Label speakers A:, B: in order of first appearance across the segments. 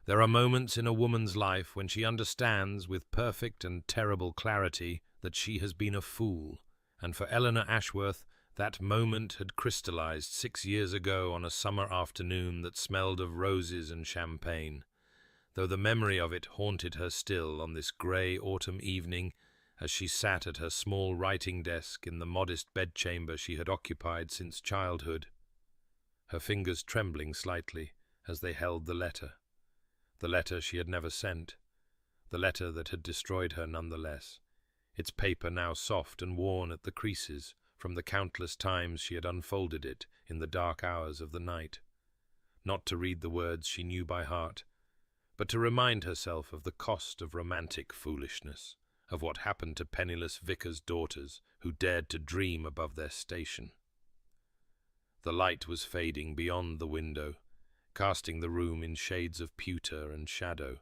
A: There are moments in a woman's life when she understands with perfect and terrible clarity that she has been a fool, and for Eleanor Ashworth that moment had crystallized 6 years ago on a summer afternoon that smelled of roses and champagne. Though the memory of it haunted her still on this grey autumn evening as she sat at her small writing desk in the modest bedchamber she had occupied since childhood, her fingers trembling slightly as they held the letter she had never sent, the letter that had destroyed her nonetheless, its paper now soft and worn at the creases from the countless times she had unfolded it in the dark hours of the night. Not to read the words she knew by heart, but to remind herself of the cost of romantic foolishness, of what happened to penniless vicars' daughters who dared to dream above their station. The light was fading beyond the window, casting the room in shades of pewter and shadow,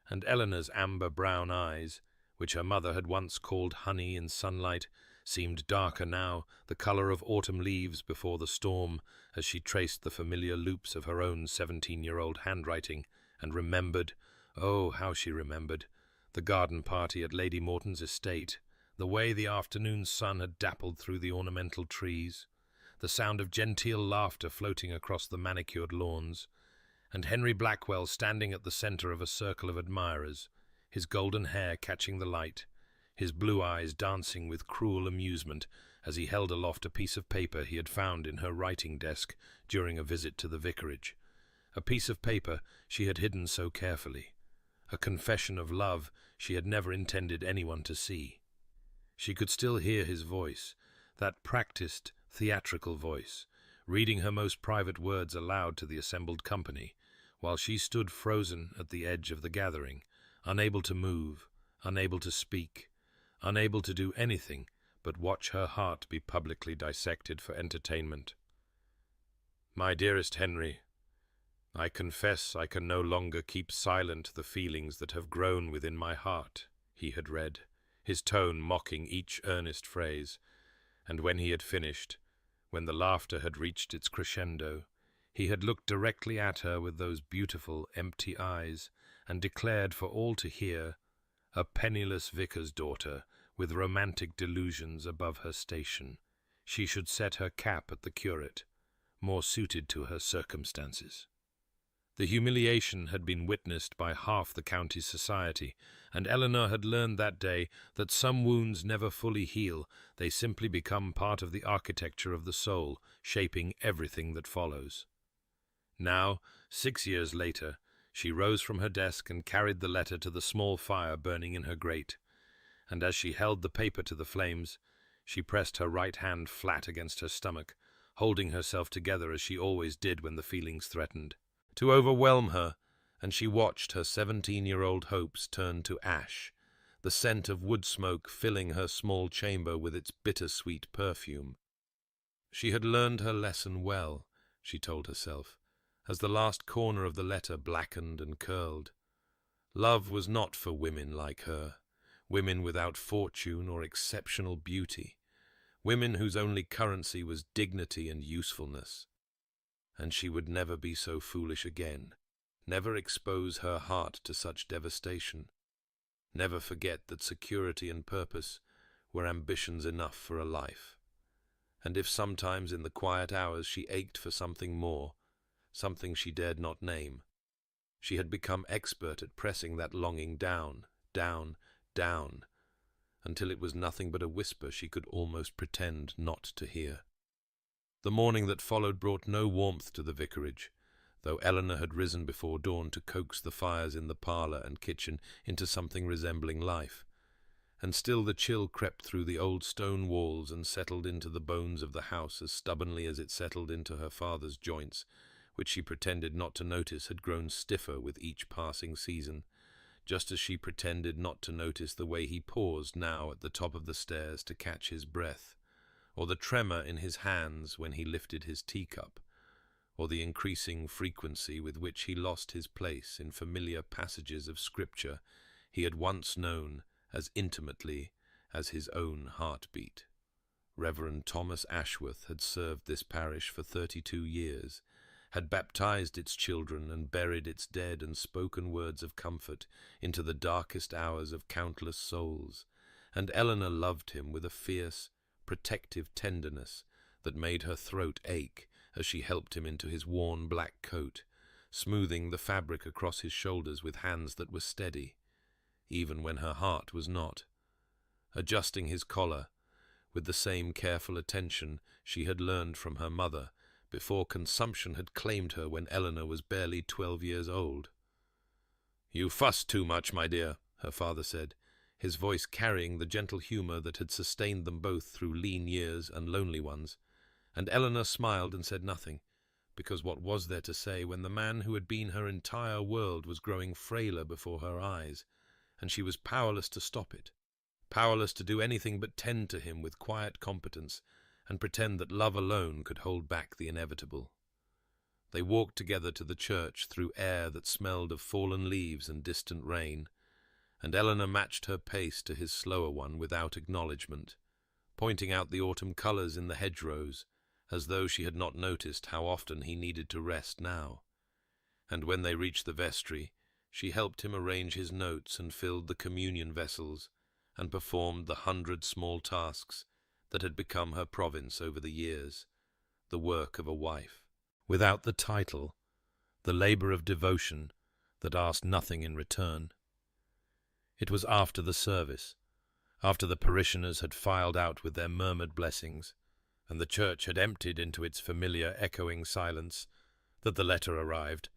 A: and Eleanor's amber-brown eyes, which her mother had once called honey in sunlight, seemed darker now, the colour of autumn leaves before the storm, as she traced the familiar loops of her own 17-year-old handwriting, and remembered, oh, how she remembered, the garden party at Lady Morton's estate, the way the afternoon sun had dappled through the ornamental trees, the sound of genteel laughter floating across the manicured lawns, and Henry Blackwell standing at the centre of a circle of admirers, his golden hair catching the light, his blue eyes dancing with cruel amusement as he held aloft a piece of paper he had found in her writing desk during a visit to the vicarage, a piece of paper she had hidden so carefully, a confession of love she had never intended anyone to see. She could still hear his voice, that practiced, theatrical voice, reading her most private words aloud to the assembled company, while she stood frozen at the edge of the gathering, unable to move, unable to speak, unable to do anything but watch her heart be publicly dissected for entertainment. My dearest Henry, I confess I can no longer keep silent the feelings that have grown within my heart, he had read, his tone mocking each earnest phrase, and when he had finished, when the laughter had reached its crescendo, he had looked directly at her with those beautiful, empty eyes, and declared for all to hear, a penniless vicar's daughter, with romantic delusions above her station, she should set her cap at the curate, more suited to her circumstances. The humiliation had been witnessed by half the county's society, and Eleanor had learned that day that some wounds never fully heal, they simply become part of the architecture of the soul, shaping everything that follows. Now, 6 years later, she rose from her desk and carried the letter to the small fire burning in her grate, and as she held the paper to the flames, she pressed her right hand flat against her stomach, holding herself together as she always did when the feelings threatened to overwhelm her, and she watched her 17-year-old hopes turn to ash, the scent of wood smoke filling her small chamber with its bitter-sweet perfume. She had learned her lesson well, she told herself, as the last corner of the letter blackened and curled. Love was not for women like her, women without fortune or exceptional beauty, women whose only currency was dignity and usefulness. And she would never be so foolish again, never expose her heart to such devastation, never forget that security and purpose were ambitions enough for a life. And if sometimes in the quiet hours she ached for something more, something she dared not name, she had become expert at pressing that longing down, down, down, until it was nothing but a whisper she could almost pretend not to hear. The morning that followed brought no warmth to the vicarage, though Eleanor had risen before dawn to coax the fires in the parlour and kitchen into something resembling life, and still the chill crept through the old stone walls and settled into the bones of the house as stubbornly as it settled into her father's joints, which she pretended not to notice had grown stiffer with each passing season, just as she pretended not to notice the way he paused now at the top of the stairs to catch his breath, or the tremor in his hands when he lifted his teacup, or the increasing frequency with which he lost his place in familiar passages of Scripture he had once known as intimately as his own heartbeat. Reverend Thomas Ashworth had served this parish for 32 years, had baptized its children and buried its dead and spoken words of comfort into the darkest hours of countless souls, and Eleanor loved him with a fierce, protective tenderness that made her throat ache as she helped him into his worn black coat, smoothing the fabric across his shoulders with hands that were steady, even when her heart was not, adjusting his collar with the same careful attention she had learned from her mother before consumption had claimed her when Eleanor was barely 12 years old. "You fuss too much, my dear," her father said, his voice carrying the gentle humor that had sustained them both through lean years and lonely ones, and Eleanor smiled and said nothing, because what was there to say when the man who had been her entire world was growing frailer before her eyes, and she was powerless to stop it, powerless to do anything but tend to him with quiet competence and pretend that love alone could hold back the inevitable. They walked together to the church through air that smelled of fallen leaves and distant rain, and Eleanor matched her pace to his slower one without acknowledgement, pointing out the autumn colours in the hedgerows, as though she had not noticed how often he needed to rest now. And when they reached the vestry, she helped him arrange his notes and filled the communion vessels, and performed the 100 small tasks that had become her province over the years, the work of a wife, without the title, the labour of devotion that asked nothing in return. It was after the service, after the parishioners had filed out with their murmured blessings, and the church had emptied into its familiar echoing silence, that the letter arrived,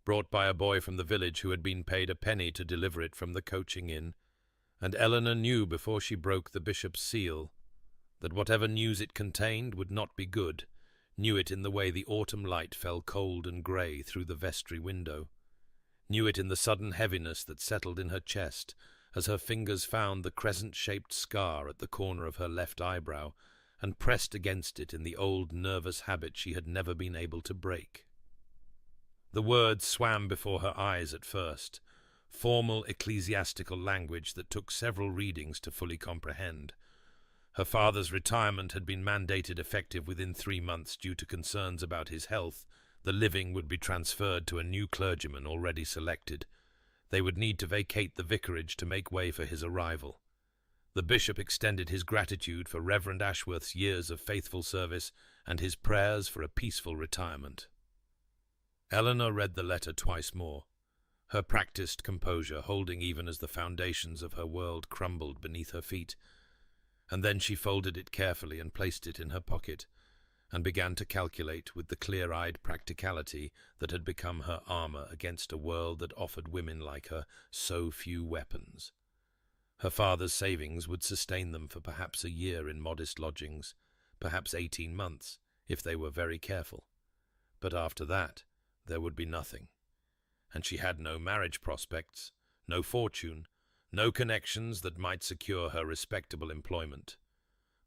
A: brought by a boy from the village who had been paid a penny to deliver it from the coaching inn, and Eleanor knew before she broke the bishop's seal that whatever news it contained would not be good, knew it in the way the autumn light fell cold and grey through the vestry window, knew it in the sudden heaviness that settled in her chest as her fingers found the crescent-shaped scar at the corner of her left eyebrow and pressed against it in the old nervous habit she had never been able to break. The words swam before her eyes at first, formal ecclesiastical language that took several readings to fully comprehend. Her father's retirement had been mandated effective within 3 months due to concerns about his health. The living would be transferred to a new clergyman already selected. They would need to vacate the vicarage to make way for his arrival. The bishop extended his gratitude for Reverend Ashworth's years of faithful service and his prayers for a peaceful retirement. Eleanor read the letter twice more, her practiced composure holding even as the foundations of her world crumbled beneath her feet, and then she folded it carefully and placed it in her pocket, and began to calculate with the clear-eyed practicality that had become her armour against a world that offered women like her so few weapons. Her father's savings would sustain them for perhaps a year in modest lodgings, perhaps 18 months, if they were very careful. But after that, there would be nothing. And she had no marriage prospects, no fortune, no connections that might secure her respectable employment.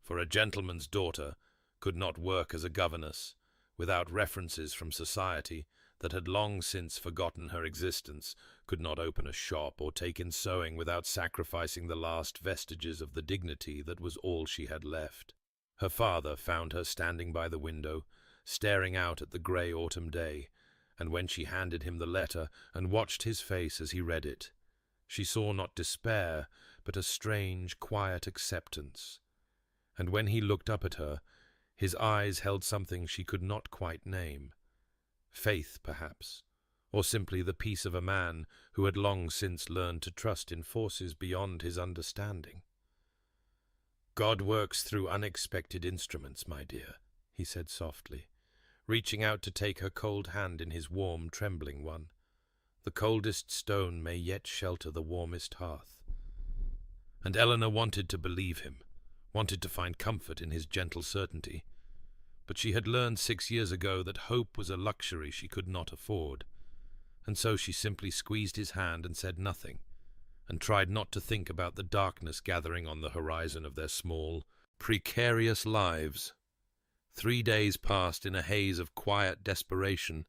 A: For a gentleman's daughter could not work as a governess without references from society that had long since forgotten her existence, could not open a shop or take in sewing without sacrificing the last vestiges of the dignity that was all she had left. Her father found her standing by the window, staring out at the grey autumn day, and when she handed him the letter and watched his face as he read it, she saw not despair, but a strange, quiet acceptance. And when he looked up at her, his eyes held something she could not quite name. Faith, perhaps, or simply the peace of a man who had long since learned to trust in forces beyond his understanding. "God works through unexpected instruments, my dear," he said softly, reaching out to take her cold hand in his warm, trembling one. "The coldest stone may yet shelter the warmest hearth." And Eleanor wanted to believe him, wanted to find comfort in his gentle certainty. But she had learned 6 years ago that hope was a luxury she could not afford, and so she simply squeezed his hand and said nothing, and tried not to think about the darkness gathering on the horizon of their small, precarious lives. 3 days passed in a haze of quiet desperation,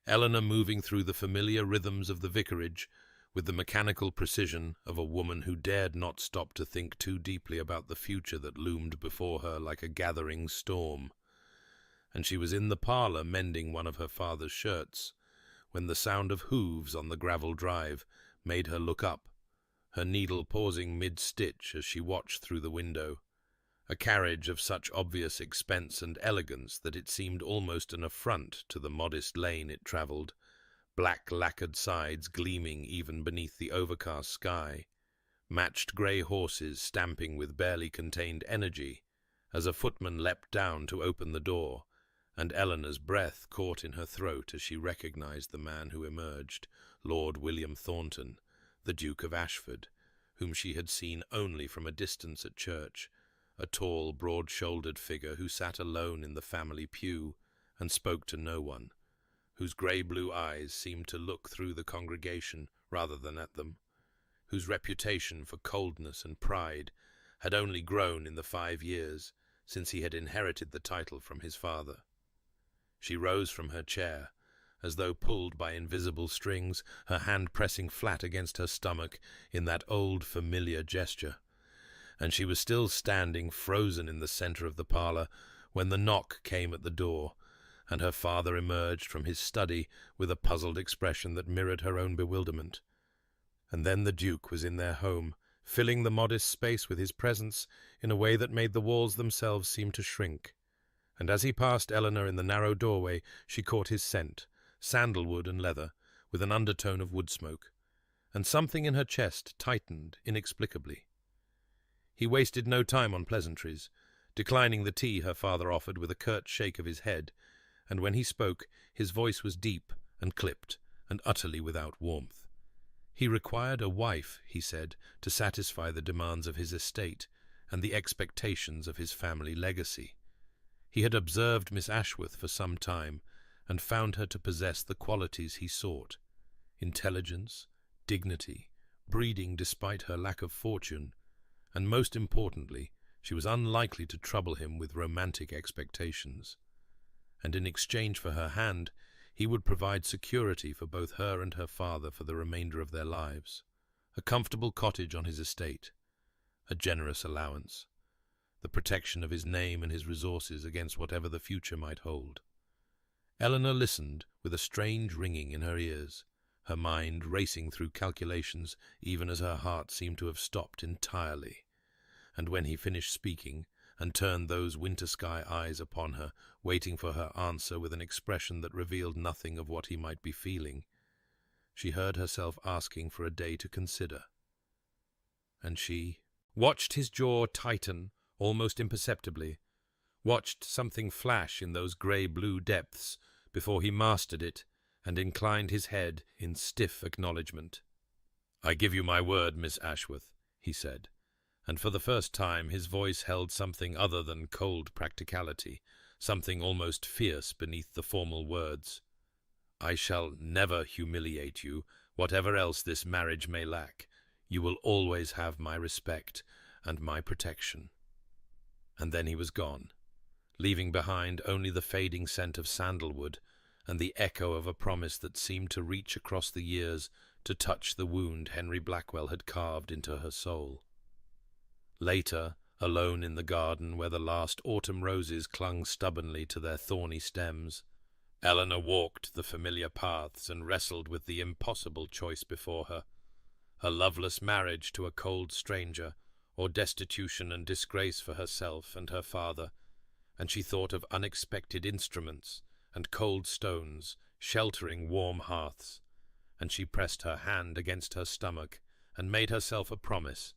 A: Eleanor moving through the familiar rhythms of the vicarage with the mechanical precision of a woman who dared not stop to think too deeply about the future that loomed before her like a gathering storm. and she was in the parlour mending one of her father's shirts, when the sound of hooves on the gravel drive made her look up, her needle pausing mid-stitch as she watched through the window. A carriage of such obvious expense and elegance that it seemed almost an affront to the modest lane it travelled, black lacquered sides gleaming even beneath the overcast sky, matched grey horses stamping with barely contained energy as a footman leapt down to open the door, and Eleanor's breath caught in her throat as she recognized the man who emerged, Lord William Thornton, the Duke of Ashford, whom she had seen only from a distance at church, a tall, broad-shouldered figure who sat alone in the family pew and spoke to no one, whose grey-blue eyes seemed to look through the congregation rather than at them, whose reputation for coldness and pride had only grown in the 5 years since he had inherited the title from his father. She rose from her chair, as though pulled by invisible strings, her hand pressing flat against her stomach in that old familiar gesture, and she was still standing frozen in the centre of the parlour when the knock came at the door, and her father emerged from his study with a puzzled expression that mirrored her own bewilderment. And then the Duke was in their home, filling the modest space with his presence in a way that made the walls themselves seem to shrink. And as he passed Eleanor in the narrow doorway, she caught his scent, sandalwood and leather, with an undertone of wood smoke, and something in her chest tightened inexplicably. He wasted no time on pleasantries, declining the tea her father offered with a curt shake of his head, and when he spoke, his voice was deep and clipped and utterly without warmth. He required a wife, he said, to satisfy the demands of his estate and the expectations of his family legacy. He had observed Miss Ashworth for some time, and found her to possess the qualities he sought: intelligence, dignity, breeding despite her lack of fortune, and most importantly, she was unlikely to trouble him with romantic expectations. And in exchange for her hand, he would provide security for both her and her father for the remainder of their lives, a comfortable cottage on his estate, a generous allowance, the protection of his name and his resources against whatever the future might hold. Eleanor listened with a strange ringing in her ears, her mind racing through calculations even as her heart seemed to have stopped entirely. And when he finished speaking, and turned those winter-sky eyes upon her, waiting for her answer with an expression that revealed nothing of what he might be feeling, she heard herself asking for a day to consider. And she watched his jaw tighten almost imperceptibly, watched something flash in those grey-blue depths before he mastered it and inclined his head in stiff acknowledgment. "I give you my word, Miss Ashworth," he said, and for the first time his voice held something other than cold practicality, something almost fierce beneath the formal words. "I shall never humiliate you, whatever else this marriage may lack. You will always have my respect and my protection." And then he was gone, leaving behind only the fading scent of sandalwood and the echo of a promise that seemed to reach across the years to touch the wound Henry Blackwell had carved into her soul. Later, alone in the garden where the last autumn roses clung stubbornly to their thorny stems, Eleanor walked the familiar paths and wrestled with the impossible choice before her: her loveless marriage to a cold stranger, or destitution and disgrace for herself and her father, and she thought of unexpected instruments and cold stones sheltering warm hearths, and she pressed her hand against her stomach and made herself a promise,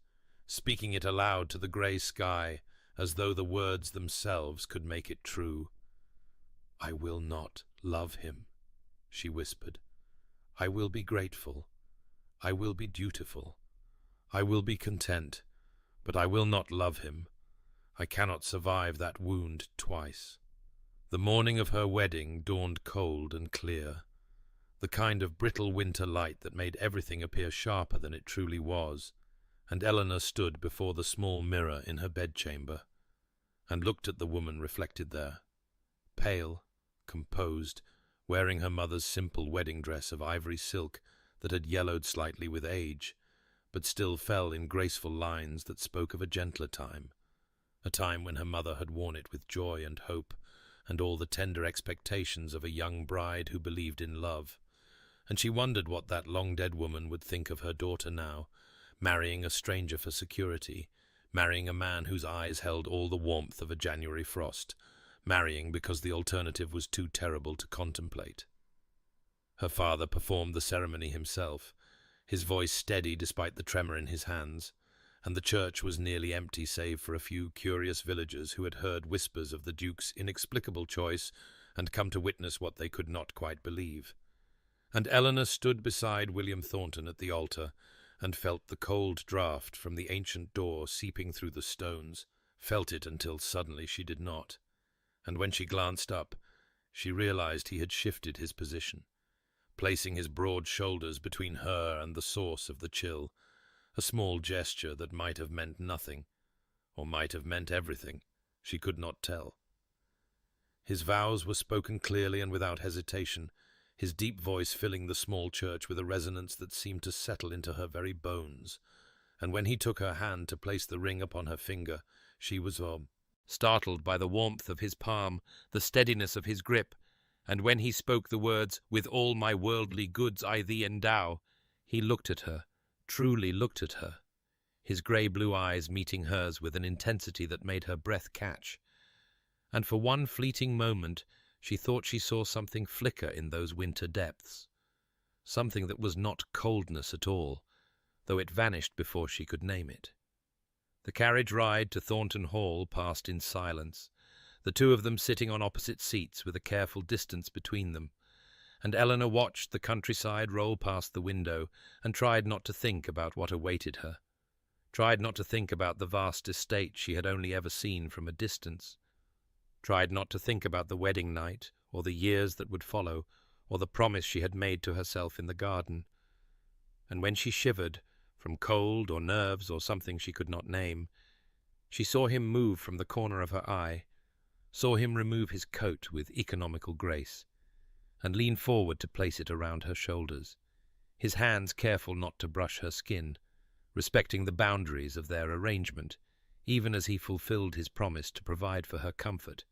A: speaking it aloud to the grey sky as though the words themselves could make it true. "I will not love him," she whispered. "I will be grateful. I will be dutiful. I will be content, but I will not love him. I cannot survive that wound twice." The morning of her wedding dawned cold and clear, the kind of brittle winter light that made everything appear sharper than it truly was, and Eleanor stood before the small mirror in her bedchamber, and looked at the woman reflected there, pale, composed, wearing her mother's simple wedding dress of ivory silk that had yellowed slightly with age, but still fell in graceful lines that spoke of a gentler time, a time when her mother had worn it with joy and hope, and all the tender expectations of a young bride who believed in love. And she wondered what that long-dead woman would think of her daughter now, marrying a stranger for security, marrying a man whose eyes held all the warmth of a January frost, marrying because the alternative was too terrible to contemplate. Her father performed the ceremony himself, his voice steady despite the tremor in his hands, and the church was nearly empty save for a few curious villagers who had heard whispers of the Duke's inexplicable choice and come to witness what they could not quite believe. And Eleanor stood beside William Thornton at the altar and felt the cold draught from the ancient door seeping through the stones, felt it until suddenly she did not. And when she glanced up, she realized he had shifted his position, placing his broad shoulders between her and the source of the chill, a small gesture that might have meant nothing, or might have meant everything. She could not tell. His vows were spoken clearly and without hesitation, his deep voice filling the small church with a resonance that seemed to settle into her very bones. And when he took her hand to place the ring upon her finger, she was startled by the warmth of his palm, the steadiness of his grip, and when he spoke the words, "With all my worldly goods I thee endow," he looked at her, truly looked at her, his grey-blue eyes meeting hers with an intensity that made her breath catch. And for one fleeting moment she thought she saw something flicker in those winter depths, something that was not coldness at all, though it vanished before she could name it. The carriage ride to Thornton Hall passed in silence, the two of them sitting on opposite seats with a careful distance between them, and Eleanor watched the countryside roll past the window and tried not to think about what awaited her, tried not to think about the vast estate she had only ever seen from a distance, tried not to think about the wedding night, or the years that would follow, or the promise she had made to herself in the garden. And when she shivered, from cold or nerves or something she could not name, she saw him move from the corner of her eye, saw him remove his coat with economical grace, and lean forward to place it around her shoulders, his hands careful not to brush her skin, respecting the boundaries of their arrangement, even as he fulfilled his promise to provide for her comfort,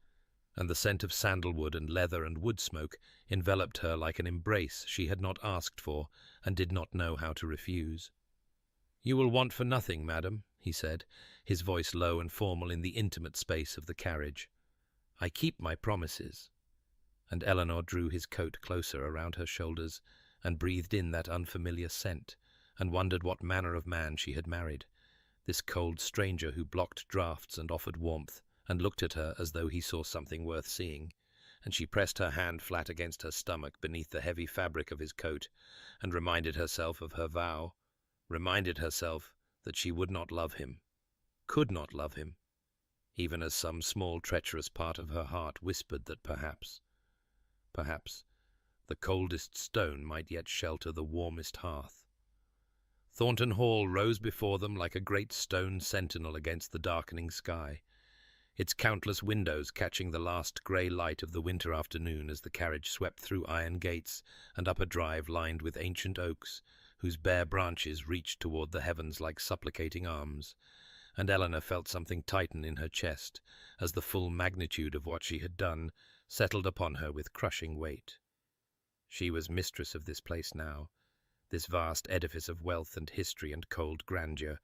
A: and the scent of sandalwood and leather and wood smoke enveloped her like an embrace she had not asked for and did not know how to refuse. "You will want for nothing, madam," he said, his voice low and formal in the intimate space of the carriage. "I keep my promises." And Eleanor drew his coat closer around her shoulders and breathed in that unfamiliar scent, and wondered what manner of man she had married, this cold stranger who blocked draughts and offered warmth, and looked at her as though he saw something worth seeing. And she pressed her hand flat against her stomach beneath the heavy fabric of his coat, and reminded herself of her vow, reminded herself that she would not love him, could not love him, even as some small treacherous part of her heart whispered that perhaps, the coldest stone might yet shelter the warmest hearth. Thornton Hall rose before them like a great stone sentinel against the darkening sky, its countless windows catching the last grey light of the winter afternoon as the carriage swept through iron gates and up a drive lined with ancient oaks, whose bare branches reached toward the heavens like supplicating arms, and Eleanor felt something tighten in her chest as the full magnitude of what she had done settled upon her with crushing weight. She was mistress of this place now, this vast edifice of wealth and history and cold grandeur,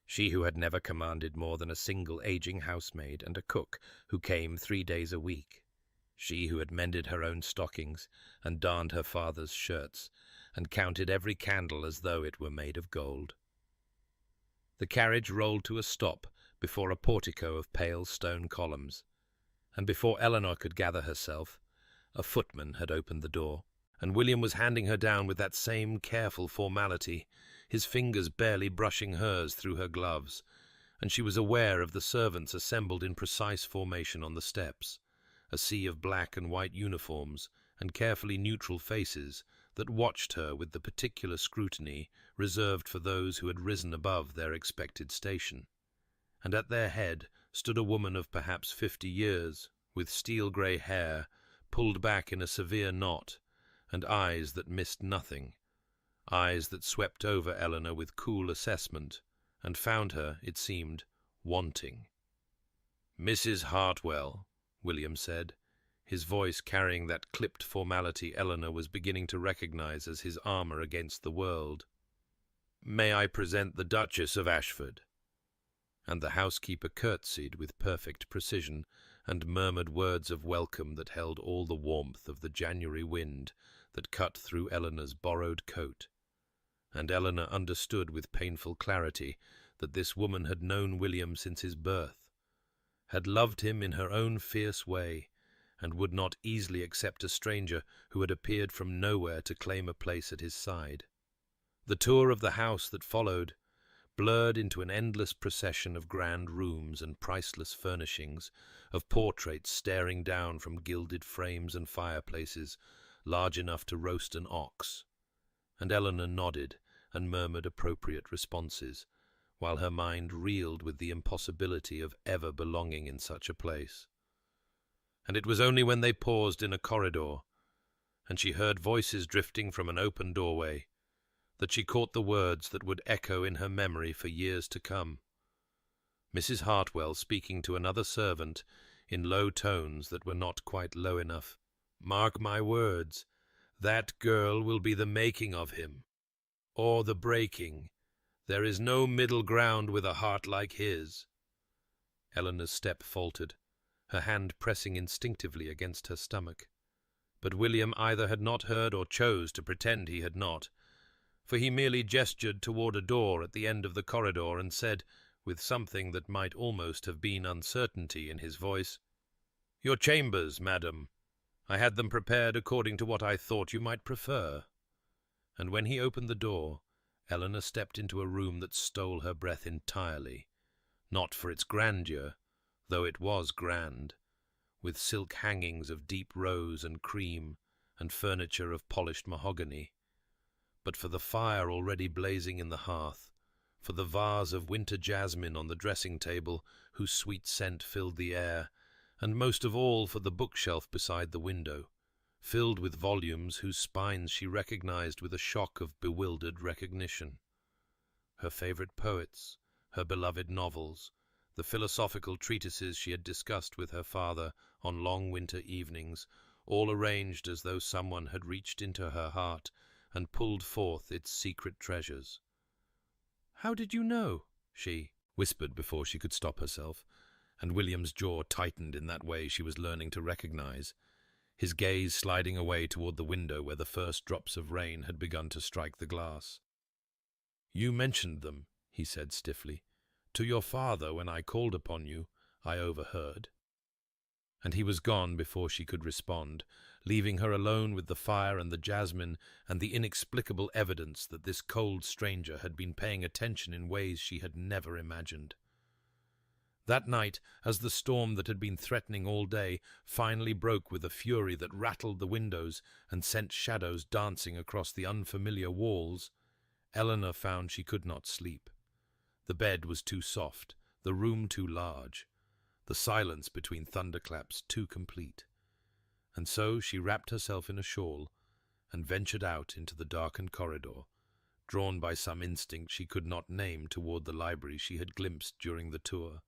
A: she who had never commanded more than a single aging housemaid and a cook who came 3 days a week, she who had mended her own stockings and darned her father's shirts, and counted every candle as though it were made of gold. The carriage rolled to a stop before a portico of pale stone columns, and before Eleanor could gather herself, a footman had opened the door, and William was handing her down with that same careful formality, his fingers barely brushing hers through her gloves, and she was aware of the servants assembled in precise formation on the steps, a sea of black and white uniforms and carefully neutral faces that watched her with the particular scrutiny reserved for those who had risen above their expected station. And at their head stood a woman of perhaps 50 years, with steel-grey hair pulled back in a severe knot, and eyes that missed nothing, eyes that swept over Eleanor with cool assessment, and found her, it seemed, wanting. "Mrs. Hartwell," William said, his voice carrying that clipped formality Eleanor was beginning to recognize as his armor against the world. "May I present the Duchess of Ashford?" And the housekeeper curtsied with perfect precision and murmured words of welcome that held all the warmth of the January wind that cut through Eleanor's borrowed coat. And Eleanor understood with painful clarity that this woman had known William since his birth, had loved him in her own fierce way, and would not easily accept a stranger who had appeared from nowhere to claim a place at his side. The tour of the house that followed, blurred into an endless procession of grand rooms and priceless furnishings, of portraits staring down from gilded frames and fireplaces large enough to roast an ox, and Eleanor nodded and murmured appropriate responses, while her mind reeled with the impossibility of ever belonging in such a place. And it was only when they paused in a corridor, and she heard voices drifting from an open doorway, that she caught the words that would echo in her memory for years to come. Mrs. Hartwell speaking to another servant in low tones that were not quite low enough. "Mark my words, that girl will be the making of him, or the breaking. There is no middle ground with a heart like his." Eleanor's step faltered, her hand pressing instinctively against her stomach. But William either had not heard or chose to pretend he had not, for he merely gestured toward a door at the end of the corridor and said, with something that might almost have been uncertainty in his voice, "Your chambers, madam. I had them prepared according to what I thought you might prefer." And when he opened the door, Eleanor stepped into a room that stole her breath entirely, not for its grandeur, though it was grand, with silk hangings of deep rose and cream and furniture of polished mahogany, but for the fire already blazing in the hearth, for the vase of winter jasmine on the dressing-table whose sweet scent filled the air, and most of all for the bookshelf beside the window, filled with volumes whose spines she recognized with a shock of bewildered recognition. Her favorite poets, her beloved novels, the philosophical treatises she had discussed with her father on long winter evenings, all arranged as though someone had reached into her heart and pulled forth its secret treasures. "How did you know?" she whispered before she could stop herself, and William's jaw tightened in that way she was learning to recognize, his gaze sliding away toward the window where the first drops of rain had begun to strike the glass. "You mentioned them," he said stiffly. "To your father when I called upon you, I overheard." And he was gone before she could respond, leaving her alone with the fire and the jasmine and the inexplicable evidence that this cold stranger had been paying attention in ways she had never imagined. That night, as the storm that had been threatening all day finally broke with a fury that rattled the windows and sent shadows dancing across the unfamiliar walls, Eleanor found she could not sleep. The bed was too soft, the room too large, the silence between thunderclaps too complete. And so she wrapped herself in a shawl and ventured out into the darkened corridor, drawn by some instinct she could not name toward the library she had glimpsed during the tour,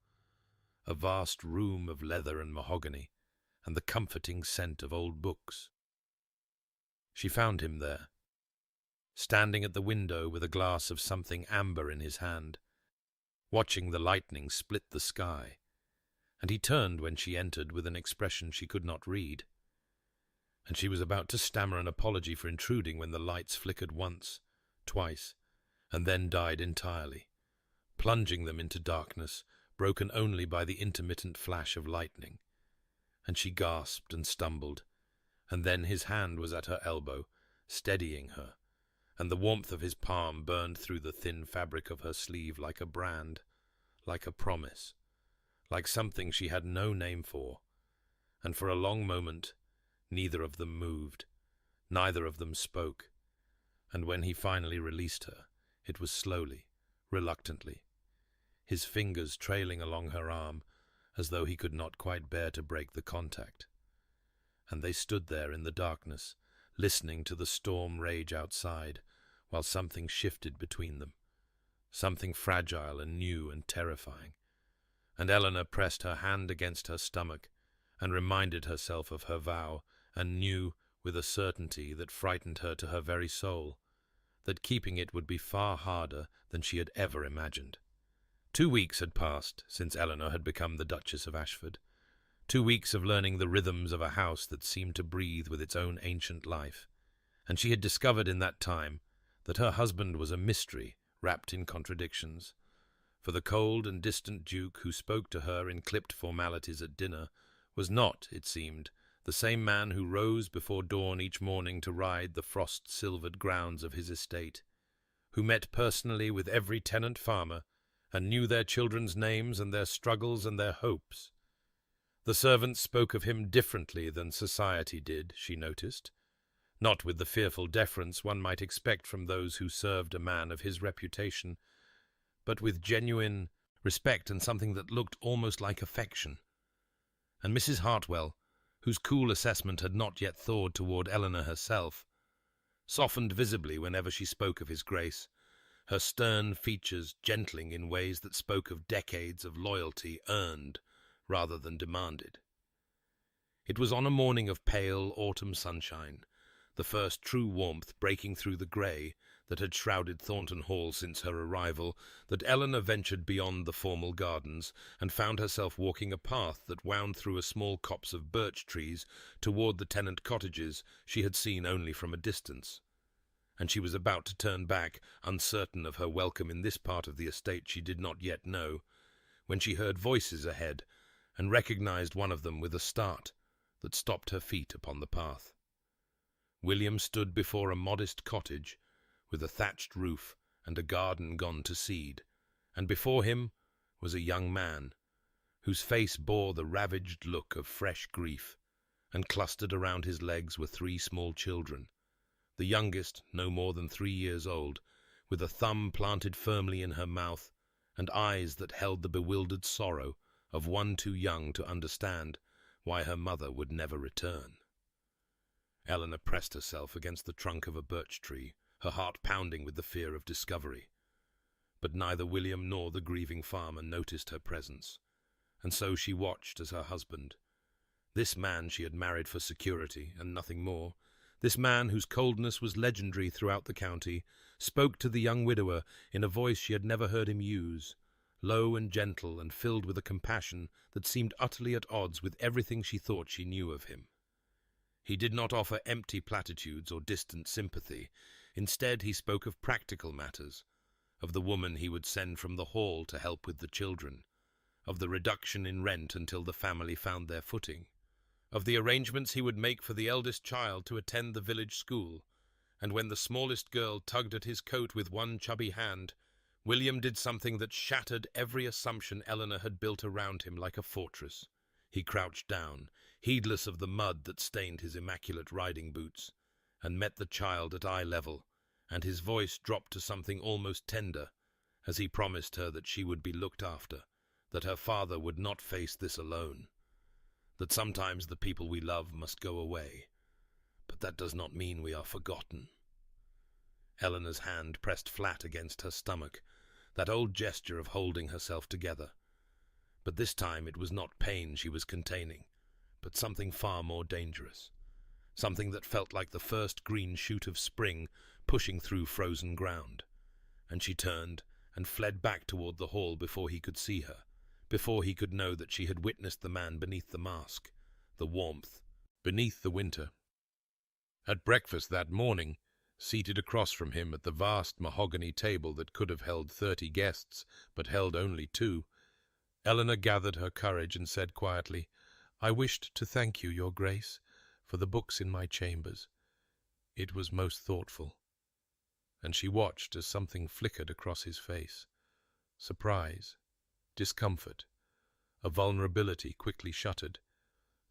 A: a vast room of leather and mahogany, and the comforting scent of old books. She found him there, standing at the window with a glass of something amber in his hand, watching the lightning split the sky, and he turned when she entered with an expression she could not read, and she was about to stammer an apology for intruding when the lights flickered once, twice, and then died entirely, plunging them into darkness, broken only by the intermittent flash of lightning, and she gasped and stumbled, and then his hand was at her elbow, steadying her, and the warmth of his palm burned through the thin fabric of her sleeve like a brand, like a promise, like something she had no name for, and for a long moment neither of them moved, neither of them spoke, and when he finally released her, it was slowly, reluctantly, his fingers trailing along her arm as though he could not quite bear to break the contact. And they stood there in the darkness, listening to the storm rage outside, while something shifted between them, something fragile and new and terrifying. And Eleanor pressed her hand against her stomach and reminded herself of her vow, and knew, with a certainty that frightened her to her very soul, that keeping it would be far harder than she had ever imagined. 2 weeks had passed since Eleanor had become the Duchess of Ashford. 2 weeks of learning the rhythms of a house that seemed to breathe with its own ancient life, and she had discovered in that time that her husband was a mystery wrapped in contradictions. For the cold and distant Duke who spoke to her in clipped formalities at dinner was not, it seemed, the same man who rose before dawn each morning to ride the frost-silvered grounds of his estate, who met personally with every tenant farmer and knew their children's names and their struggles and their hopes. The servants spoke of him differently than society did, she noticed, not with the fearful deference one might expect from those who served a man of his reputation, but with genuine respect and something that looked almost like affection. And Mrs. Hartwell, whose cool assessment had not yet thawed toward Eleanor herself, softened visibly whenever she spoke of his grace, her stern features gentling in ways that spoke of decades of loyalty earned rather than demanded. It was on a morning of pale autumn sunshine, the first true warmth breaking through the grey that had shrouded Thornton Hall since her arrival, that Eleanor ventured beyond the formal gardens and found herself walking a path that wound through a small copse of birch trees toward the tenant cottages she had seen only from a distance. And she was about to turn back, uncertain of her welcome in this part of the estate she did not yet know, when she heard voices ahead and recognized one of them with a start that stopped her feet upon the path. William stood before a modest cottage with a thatched roof and a garden gone to seed, and before him was a young man whose face bore the ravaged look of fresh grief, and clustered around his legs were 3 small children, the youngest no more than 3 years old, with a thumb planted firmly in her mouth and eyes that held the bewildered sorrow of one too young to understand why her mother would never return. Eleanor pressed herself against the trunk of a birch tree, her heart pounding with the fear of discovery. But neither William nor the grieving farmer noticed her presence, and so she watched as her husband, this man she had married for security and nothing more, this man whose coldness was legendary throughout the county, spoke to the young widower in a voice she had never heard him use, low and gentle and filled with a compassion that seemed utterly at odds with everything she thought she knew of him. He did not offer empty platitudes or distant sympathy. Instead, he spoke of practical matters, of the woman he would send from the hall to help with the children, of the reduction in rent until the family found their footing, of the arrangements he would make for the eldest child to attend the village school, and when the smallest girl tugged at his coat with one chubby hand, William did something that shattered every assumption Eleanor had built around him like a fortress. He crouched down, heedless of the mud that stained his immaculate riding boots, and met the child at eye level, and his voice dropped to something almost tender, as he promised her that she would be looked after, that her father would not face this alone, that sometimes the people we love must go away, but that does not mean we are forgotten. Eleanor's hand pressed flat against her stomach, that old gesture of holding herself together. But this time it was not pain she was containing, but something far more dangerous, something that felt like the first green shoot of spring pushing through frozen ground. And she turned and fled back toward the hall before he could see her, before he could know that she had witnessed the man beneath the mask, the warmth, beneath the winter. At breakfast that morning, seated across from him at the vast mahogany table that could have held 30 guests, but held only 2, Eleanor gathered her courage and said quietly, "I wished to thank you, Your Grace, for the books in my chambers. It was most thoughtful." And she watched as something flickered across his face. Surprise, discomfort, a vulnerability quickly shuttered,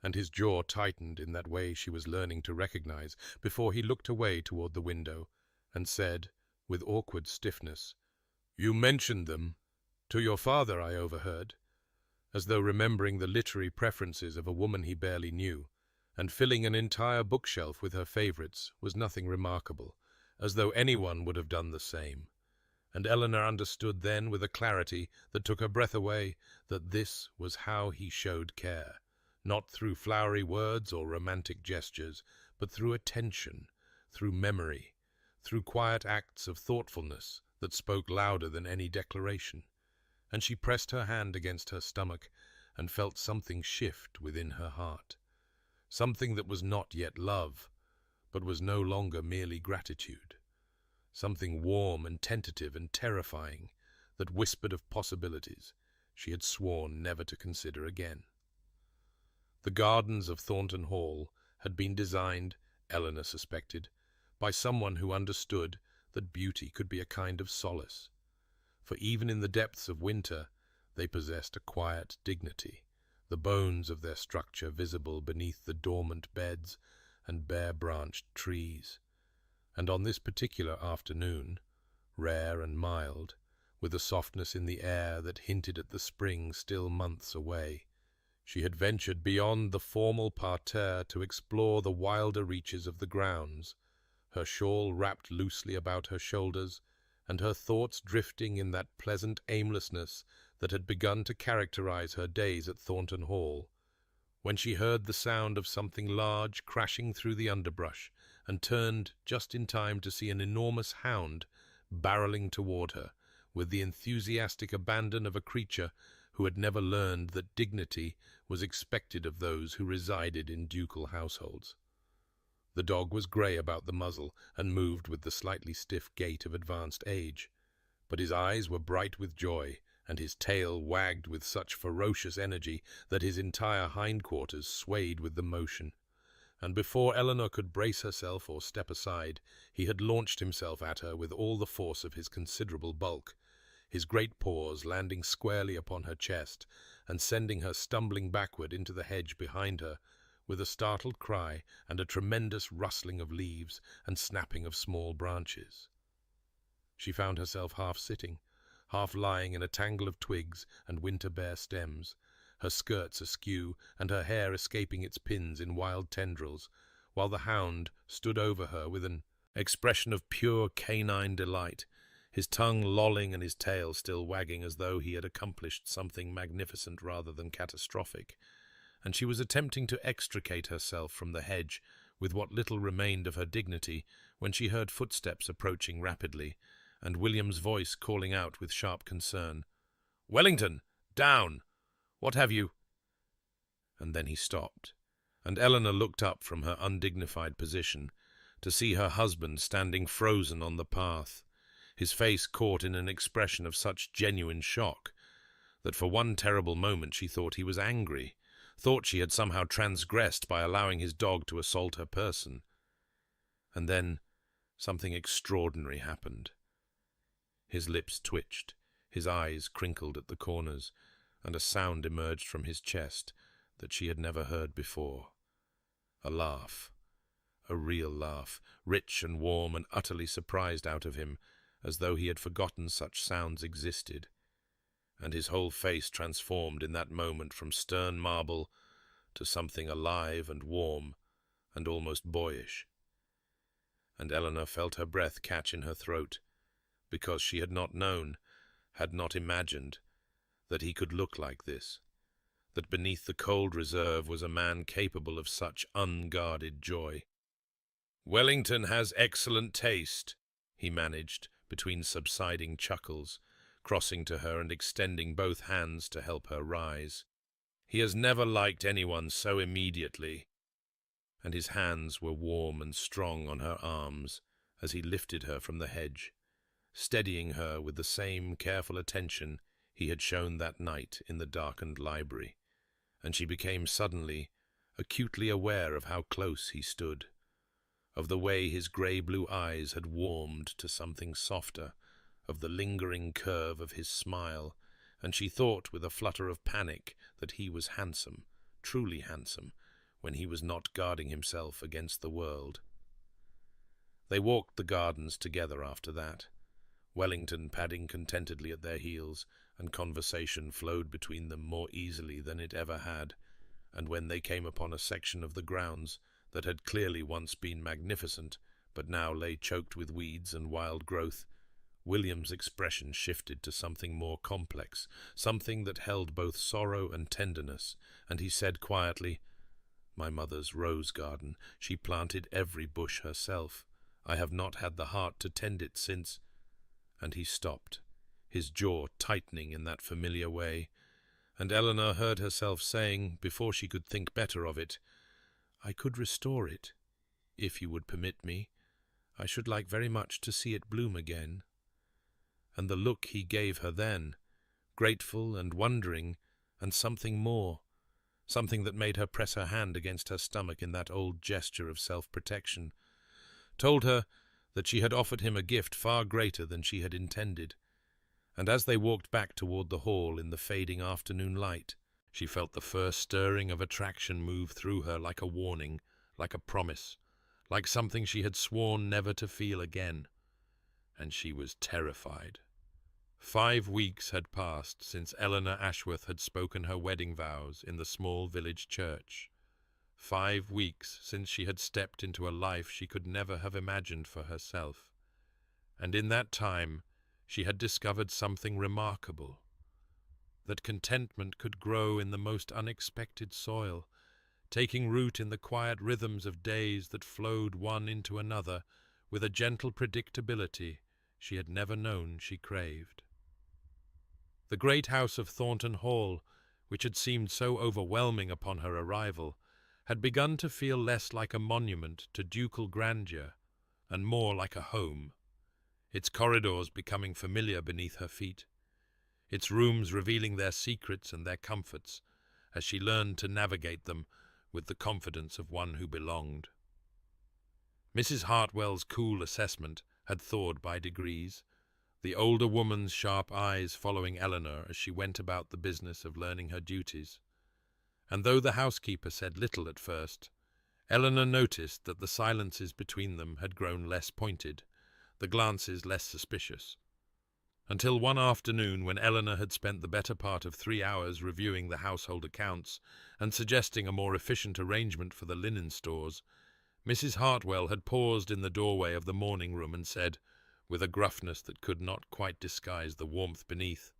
A: and his jaw tightened in that way she was learning to recognize before he looked away toward the window and said, with awkward stiffness, "You mentioned them. To your father, I overheard," as though remembering the literary preferences of a woman he barely knew, and filling an entire bookshelf with her favorites was nothing remarkable, as though anyone would have done the same. And Eleanor understood then with a clarity that took her breath away that this was how he showed care, not through flowery words or romantic gestures, but through attention, through memory, through quiet acts of thoughtfulness that spoke louder than any declaration. And she pressed her hand against her stomach and felt something shift within her heart, something that was not yet love, but was no longer merely gratitude, something warm and tentative and terrifying that whispered of possibilities she had sworn never to consider again. The gardens of Thornton Hall had been designed, Eleanor suspected, by someone who understood that beauty could be a kind of solace, for even in the depths of winter they possessed a quiet dignity, the bones of their structure visible beneath the dormant beds and bare-branched trees. And on this particular afternoon, rare and mild, with a softness in the air that hinted at the spring still months away, she had ventured beyond the formal parterre to explore the wilder reaches of the grounds, her shawl wrapped loosely about her shoulders, and her thoughts drifting in that pleasant aimlessness that had begun to characterize her days at Thornton Hall, when she heard the sound of something large crashing through the underbrush and turned just in time to see an enormous hound barreling toward her, with the enthusiastic abandon of a creature who had never learned that dignity was expected of those who resided in ducal households. The dog was grey about the muzzle and moved with the slightly stiff gait of advanced age, but his eyes were bright with joy, and his tail wagged with such ferocious energy that his entire hindquarters swayed with the motion. And before Eleanor could brace herself or step aside, he had launched himself at her with all the force of his considerable bulk, his great paws landing squarely upon her chest and sending her stumbling backward into the hedge behind her, with a startled cry and a tremendous rustling of leaves and snapping of small branches. She found herself half sitting, half lying in a tangle of twigs and winter-bare stems, her skirts askew and her hair escaping its pins in wild tendrils, while the hound stood over her with an expression of pure canine delight, his tongue lolling and his tail still wagging as though he had accomplished something magnificent rather than catastrophic. And she was attempting to extricate herself from the hedge with what little remained of her dignity when she heard footsteps approaching rapidly, and William's voice calling out with sharp concern, "Wellington, down! What have you—" And then he stopped, and Eleanor looked up from her undignified position to see her husband standing frozen on the path, his face caught in an expression of such genuine shock that for one terrible moment she thought he was angry, thought she had somehow transgressed by allowing his dog to assault her person. And then something extraordinary happened. His lips twitched, his eyes crinkled at the corners, and a sound emerged from his chest that she had never heard before. A laugh, a real laugh, rich and warm and utterly surprised out of him, as though he had forgotten such sounds existed, and his whole face transformed in that moment from stern marble to something alive and warm and almost boyish. And Eleanor felt her breath catch in her throat, because she had not known, had not imagined, that he could look like this, that beneath the cold reserve was a man capable of such unguarded joy. "Wellington has excellent taste," he managed, between subsiding chuckles, crossing to her and extending both hands to help her rise. "He has never liked anyone so immediately." And his hands were warm and strong on her arms as he lifted her from the hedge, steadying her with the same careful attention he had shown that night in the darkened library, and she became suddenly acutely aware of how close he stood, of the way his grey-blue eyes had warmed to something softer, of the lingering curve of his smile, and she thought with a flutter of panic that he was handsome, truly handsome, when he was not guarding himself against the world. They walked the gardens together after that, Wellington padding contentedly at their heels, and conversation flowed between them more easily than it ever had, and when they came upon a section of the grounds that had clearly once been magnificent, but now lay choked with weeds and wild growth, William's expression shifted to something more complex, something that held both sorrow and tenderness, and he said quietly, "My mother's rose garden. She planted every bush herself. I have not had the heart to tend it since—" And he stopped, his jaw tightening in that familiar way, and Eleanor heard herself saying, before she could think better of it, "I could restore it, if you would permit me. I should like very much to see it bloom again." And the look he gave her then, grateful and wondering, and something more, something that made her press her hand against her stomach in that old gesture of self-protection, told her that she had offered him a gift far greater than she had intended. And as they walked back toward the hall in the fading afternoon light, she felt the first stirring of attraction move through her like a warning, like a promise, like something she had sworn never to feel again. And she was terrified. 5 weeks had passed since Eleanor Ashworth had spoken her wedding vows in the small village church. 5 weeks since she had stepped into a life she could never have imagined for herself. And in that time, she had discovered something remarkable, that contentment could grow in the most unexpected soil, taking root in the quiet rhythms of days that flowed one into another with a gentle predictability she had never known she craved. The great house of Thornton Hall, which had seemed so overwhelming upon her arrival, had begun to feel less like a monument to ducal grandeur and more like a home, its corridors becoming familiar beneath her feet, its rooms revealing their secrets and their comforts as she learned to navigate them with the confidence of one who belonged. Mrs. Hartwell's cool assessment had thawed by degrees, the older woman's sharp eyes following Eleanor as she went about the business of learning her duties. And though the housekeeper said little at first, Eleanor noticed that the silences between them had grown less pointed, the glances less suspicious, until one afternoon when Eleanor had spent the better part of 3 hours reviewing the household accounts and suggesting a more efficient arrangement for the linen stores, Mrs. Hartwell had paused in the doorway of the morning room and said, with a gruffness that could not quite disguise the warmth beneath,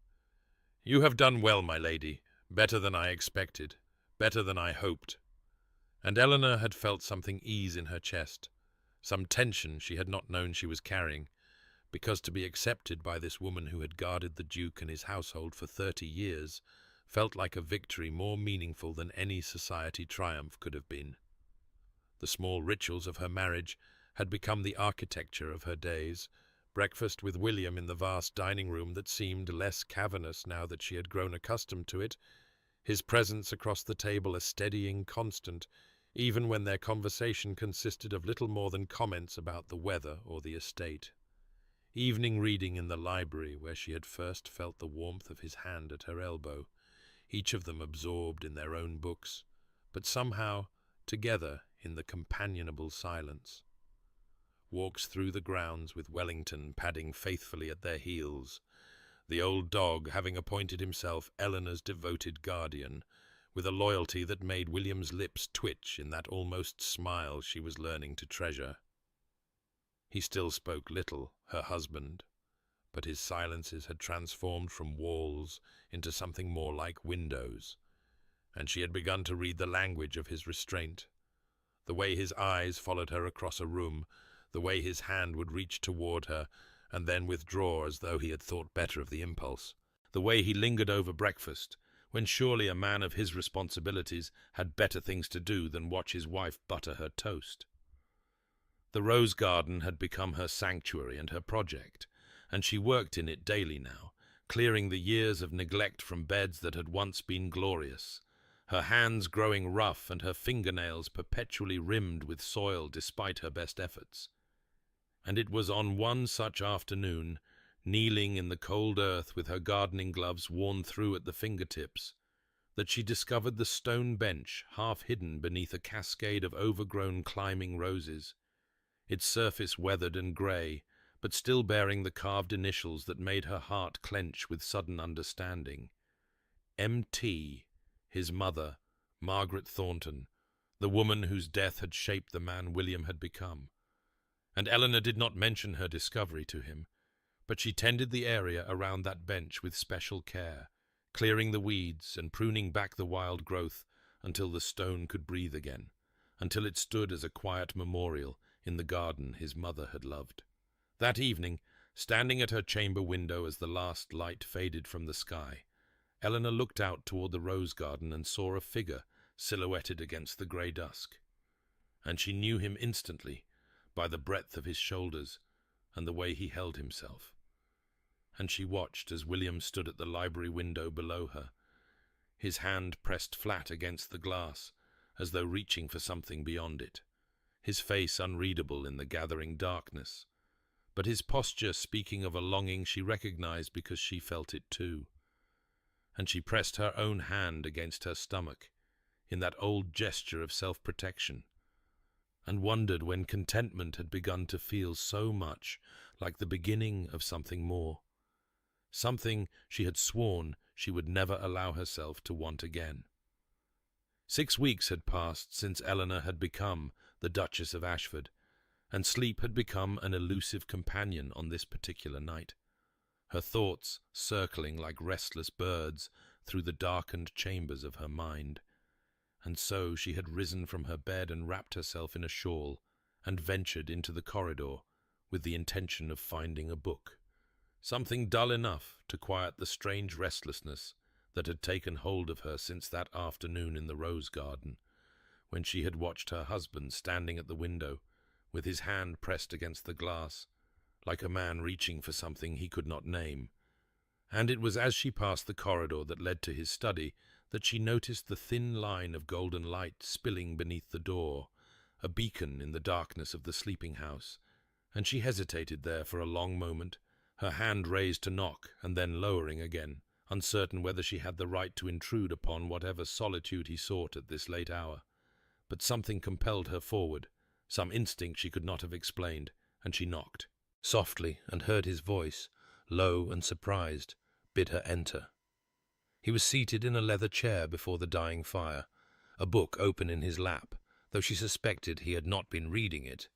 A: "You have done well, my lady, better than I expected, better than I hoped." And Eleanor had felt something ease in her chest, some tension she had not known she was carrying, because to be accepted by this woman who had guarded the Duke and his household for 30 years felt like a victory more meaningful than any society triumph could have been. The small rituals of her marriage had become the architecture of her days, breakfast with William in the vast dining room that seemed less cavernous now that she had grown accustomed to it, his presence across the table a steadying constant, even when their conversation consisted of little more than comments about the weather or the estate. Evening reading in the library where she had first felt the warmth of his hand at her elbow, each of them absorbed in their own books, but somehow together in the companionable silence. Walks through the grounds with Wellington padding faithfully at their heels, the old dog having appointed himself Eleanor's devoted guardian, with a loyalty that made William's lips twitch in that almost smile she was learning to treasure. He still spoke little, her husband, but his silences had transformed from walls into something more like windows, and she had begun to read the language of his restraint, the way his eyes followed her across a room, the way his hand would reach toward her and then withdraw as though he had thought better of the impulse, the way he lingered over breakfast, when surely a man of his responsibilities had better things to do than watch his wife butter her toast. The rose garden had become her sanctuary and her project, and she worked in it daily now, clearing the years of neglect from beds that had once been glorious, her hands growing rough and her fingernails perpetually rimmed with soil despite her best efforts. And it was on one such afternoon, kneeling in the cold earth with her gardening gloves worn through at the fingertips, that she discovered the stone bench half hidden beneath a cascade of overgrown climbing roses, its surface weathered and grey, but still bearing the carved initials that made her heart clench with sudden understanding. M.T., his mother, Margaret Thornton, the woman whose death had shaped the man William had become. And Eleanor did not mention her discovery to him, but she tended the area around that bench with special care, clearing the weeds and pruning back the wild growth until the stone could breathe again, until it stood as a quiet memorial in the garden his mother had loved. That evening, standing at her chamber window as the last light faded from the sky, Eleanor looked out toward the rose garden and saw a figure silhouetted against the grey dusk. And she knew him instantly by the breadth of his shoulders and the way he held himself. And she watched as William stood at the library window below her, his hand pressed flat against the glass, as though reaching for something beyond it, his face unreadable in the gathering darkness, but his posture speaking of a longing she recognized because she felt it too. And she pressed her own hand against her stomach, in that old gesture of self-protection, and wondered when contentment had begun to feel so much like the beginning of something more, something she had sworn she would never allow herself to want again. 6 weeks had passed since Eleanor had become the Duchess of Ashford, and sleep had become an elusive companion on this particular night, her thoughts circling like restless birds through the darkened chambers of her mind. And so she had risen from her bed and wrapped herself in a shawl and ventured into the corridor with the intention of finding a book, something dull enough to quiet the strange restlessness that had taken hold of her since that afternoon in the rose garden, when she had watched her husband standing at the window with his hand pressed against the glass, like a man reaching for something he could not name. And it was as she passed the corridor that led to his study that she noticed the thin line of golden light spilling beneath the door, a beacon in the darkness of the sleeping house, and she hesitated there for a long moment, her hand raised to knock and then lowering again, uncertain whether she had the right to intrude upon whatever solitude he sought at this late hour. But something compelled her forward, some instinct she could not have explained, and she knocked softly and heard his voice, low and surprised, bid her enter. He was seated in a leather chair before the dying fire, a book open in his lap, though she suspected he had not been reading it,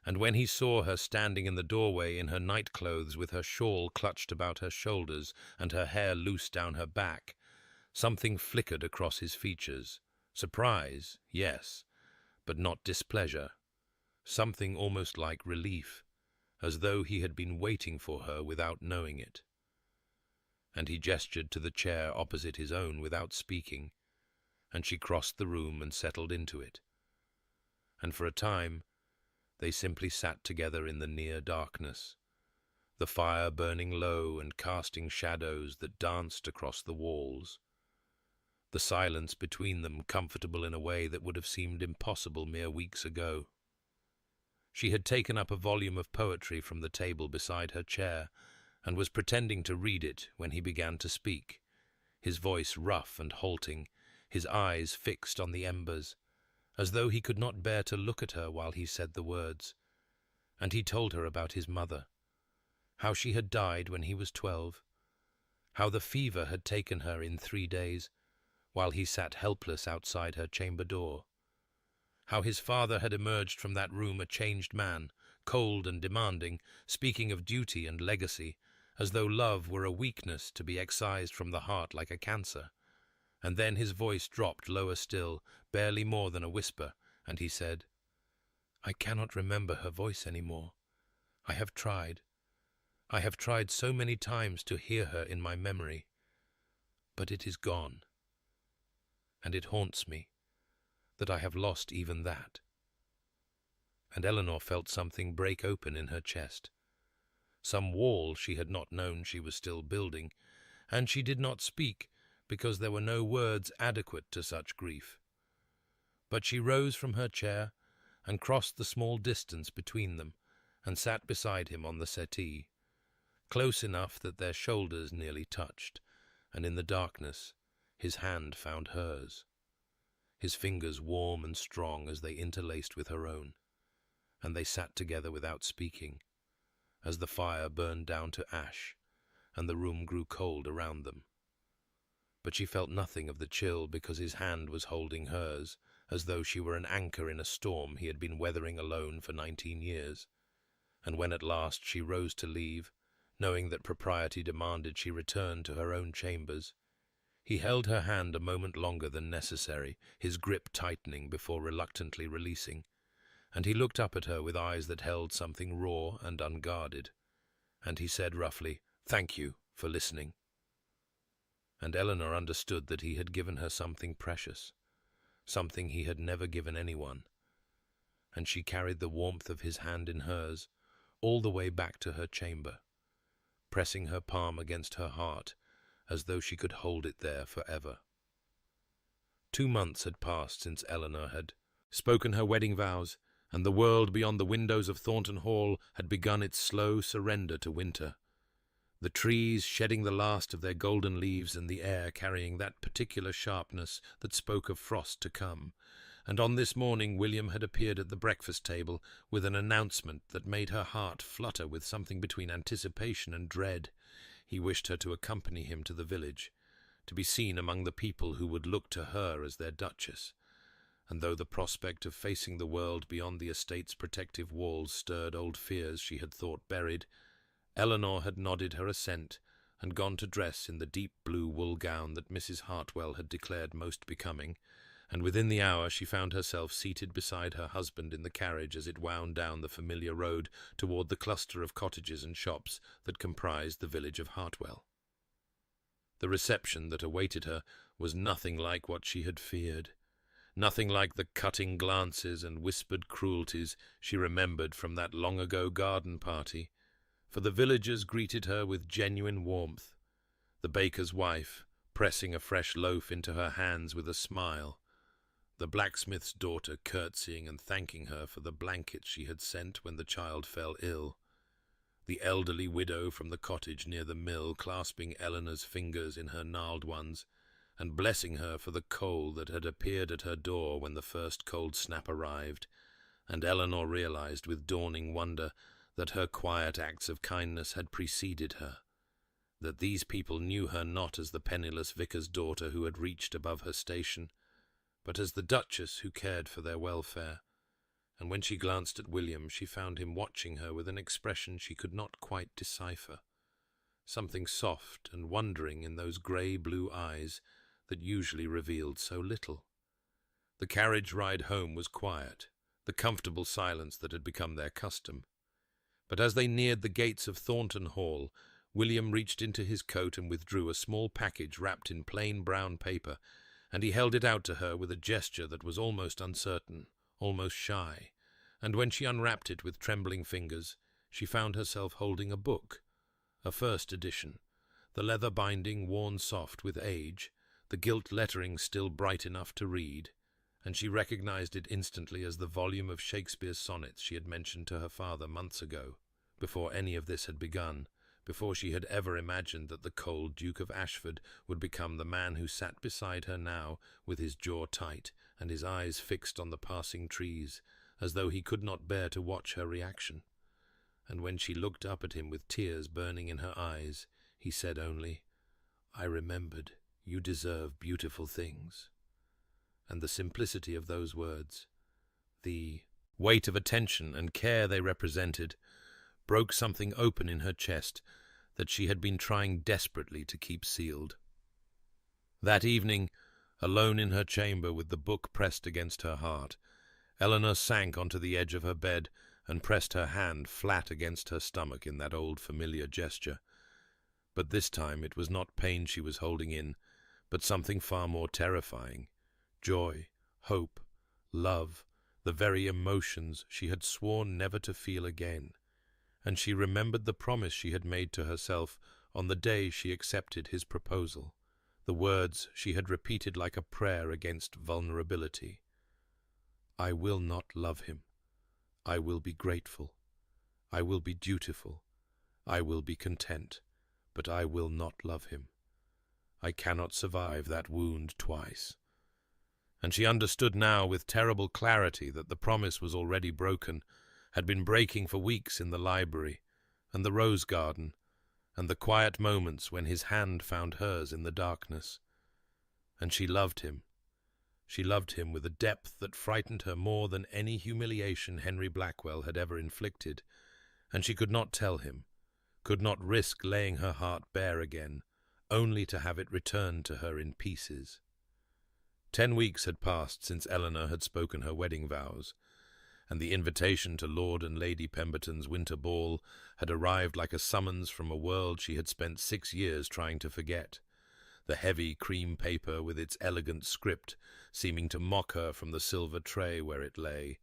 A: and when he saw her standing in the doorway in her night-clothes with her shawl clutched about her shoulders and her hair loose down her back, something flickered across his features. Surprise, yes, but not displeasure. Something almost like relief, as though he had been waiting for her without knowing it. And he gestured to the chair opposite his own without speaking, and she crossed the room and settled into it. And for a time they simply sat together in the near darkness, the fire burning low and casting shadows that danced across the walls, the silence between them comfortable in a way that would have seemed impossible mere weeks ago. She had taken up a volume of poetry from the table beside her chair, and was pretending to read it when he began to speak, his voice rough and halting, his eyes fixed on the embers, as though he could not bear to look at her while he said the words. And he told her about his mother, how she had died when he was 12, how the fever had taken her in 3 days, while he sat helpless outside her chamber door, how his father had emerged from that room a changed man, cold and demanding, speaking of duty and legacy, as though love were a weakness to be excised from the heart like a cancer. And then his voice dropped lower still, barely more than a whisper, and he said, "I cannot remember her voice any more. I have tried. I have tried so many times to hear her in my memory. But it is gone. And it haunts me, that I have lost even that." And Eleanor felt something break open in her chest, some wall she had not known she was still building, and she did not speak because there were no words adequate to such grief. But she rose from her chair and crossed the small distance between them and sat beside him on the settee, close enough that their shoulders nearly touched, and in the darkness his hand found hers, his fingers warm and strong as they interlaced with her own, and they sat together without speaking, as the fire burned down to ash and the room grew cold around them. But she felt nothing of the chill because his hand was holding hers, as though she were an anchor in a storm he had been weathering alone for 19 years. And when at last she rose to leave, knowing that propriety demanded she return to her own chambers. He held her hand a moment longer than necessary, his grip tightening before reluctantly releasing, and he looked up at her with eyes that held something raw and unguarded. And he said roughly, "Thank you for listening." And Eleanor understood that he had given her something precious, something he had never given anyone, and she carried the warmth of his hand in hers all the way back to her chamber, pressing her palm against her heart as though she could hold it there forever. 2 months had passed since Eleanor had spoken her wedding vows, and the world beyond the windows of Thornton Hall had begun its slow surrender to winter, the trees shedding the last of their golden leaves and the air carrying that particular sharpness that spoke of frost to come. And on this morning William had appeared at the breakfast table with an announcement that made her heart flutter with something between anticipation and dread. He wished her to accompany him to the village, to be seen among the people who would look to her as their duchess. And though the prospect of facing the world beyond the estate's protective walls stirred old fears she had thought buried, Eleanor had nodded her assent and gone to dress in the deep blue wool gown that Mrs. Hartwell had declared most becoming, and within the hour she found herself seated beside her husband in the carriage as it wound down the familiar road toward the cluster of cottages and shops that comprised the village of Hartwell. The reception that awaited her was nothing like what she had feared, nothing like the cutting glances and whispered cruelties she remembered from that long-ago garden party, for the villagers greeted her with genuine warmth, the baker's wife pressing a fresh loaf into her hands with a smile, the blacksmith's daughter curtsying and thanking her for the blankets she had sent when the child fell ill, the elderly widow from the cottage near the mill clasping Eleanor's fingers in her gnarled ones, and blessing her for the coal that had appeared at her door when the first cold snap arrived, and Eleanor realized with dawning wonder that her quiet acts of kindness had preceded her, that these people knew her not as the penniless vicar's daughter who had reached above her station, but as the duchess who cared for their welfare. And when she glanced at William, she found him watching her with an expression she could not quite decipher, something soft and wondering in those grey-blue eyes that usually revealed so little. The carriage ride home was quiet, the comfortable silence that had become their custom. But as they neared the gates of Thornton Hall, William reached into his coat and withdrew a small package wrapped in plain brown paper, and he held it out to her with a gesture that was almost uncertain, almost shy, and when she unwrapped it with trembling fingers, she found herself holding a book, a first edition, the leather binding worn soft with age, the gilt lettering still bright enough to read, and she recognized it instantly as the volume of Shakespeare's sonnets she had mentioned to her father months ago, before any of this had begun, before she had ever imagined that the cold Duke of Ashford would become the man who sat beside her now with his jaw tight and his eyes fixed on the passing trees, as though he could not bear to watch her reaction. And when she looked up at him with tears burning in her eyes, he said only, "I remembered. You deserve beautiful things." And the simplicity of those words, the weight of attention and care they represented, broke something open in her chest that she had been trying desperately to keep sealed. That evening, alone in her chamber with the book pressed against her heart, Eleanor sank onto the edge of her bed and pressed her hand flat against her stomach in that old familiar gesture. But this time it was not pain she was holding in, but something far more terrifying. Joy, hope, love, the very emotions she had sworn never to feel again. And she remembered the promise she had made to herself on the day she accepted his proposal, the words she had repeated like a prayer against vulnerability. "I will not love him. I will be grateful. I will be dutiful. I will be content, but I will not love him. I cannot survive that wound twice." And she understood now with terrible clarity that the promise was already broken, had been breaking for weeks in the library, and the rose garden, and the quiet moments when his hand found hers in the darkness. And she loved him. She loved him with a depth that frightened her more than any humiliation Henry Blackwell had ever inflicted, and she could not tell him, could not risk laying her heart bare again, only to have it returned to her in pieces. 10 weeks had passed since Eleanor had spoken her wedding vows, and the invitation to Lord and Lady Pemberton's winter ball had arrived like a summons from a world she had spent 6 years trying to forget, the heavy cream paper with its elegant script seeming to mock her from the silver tray where it lay,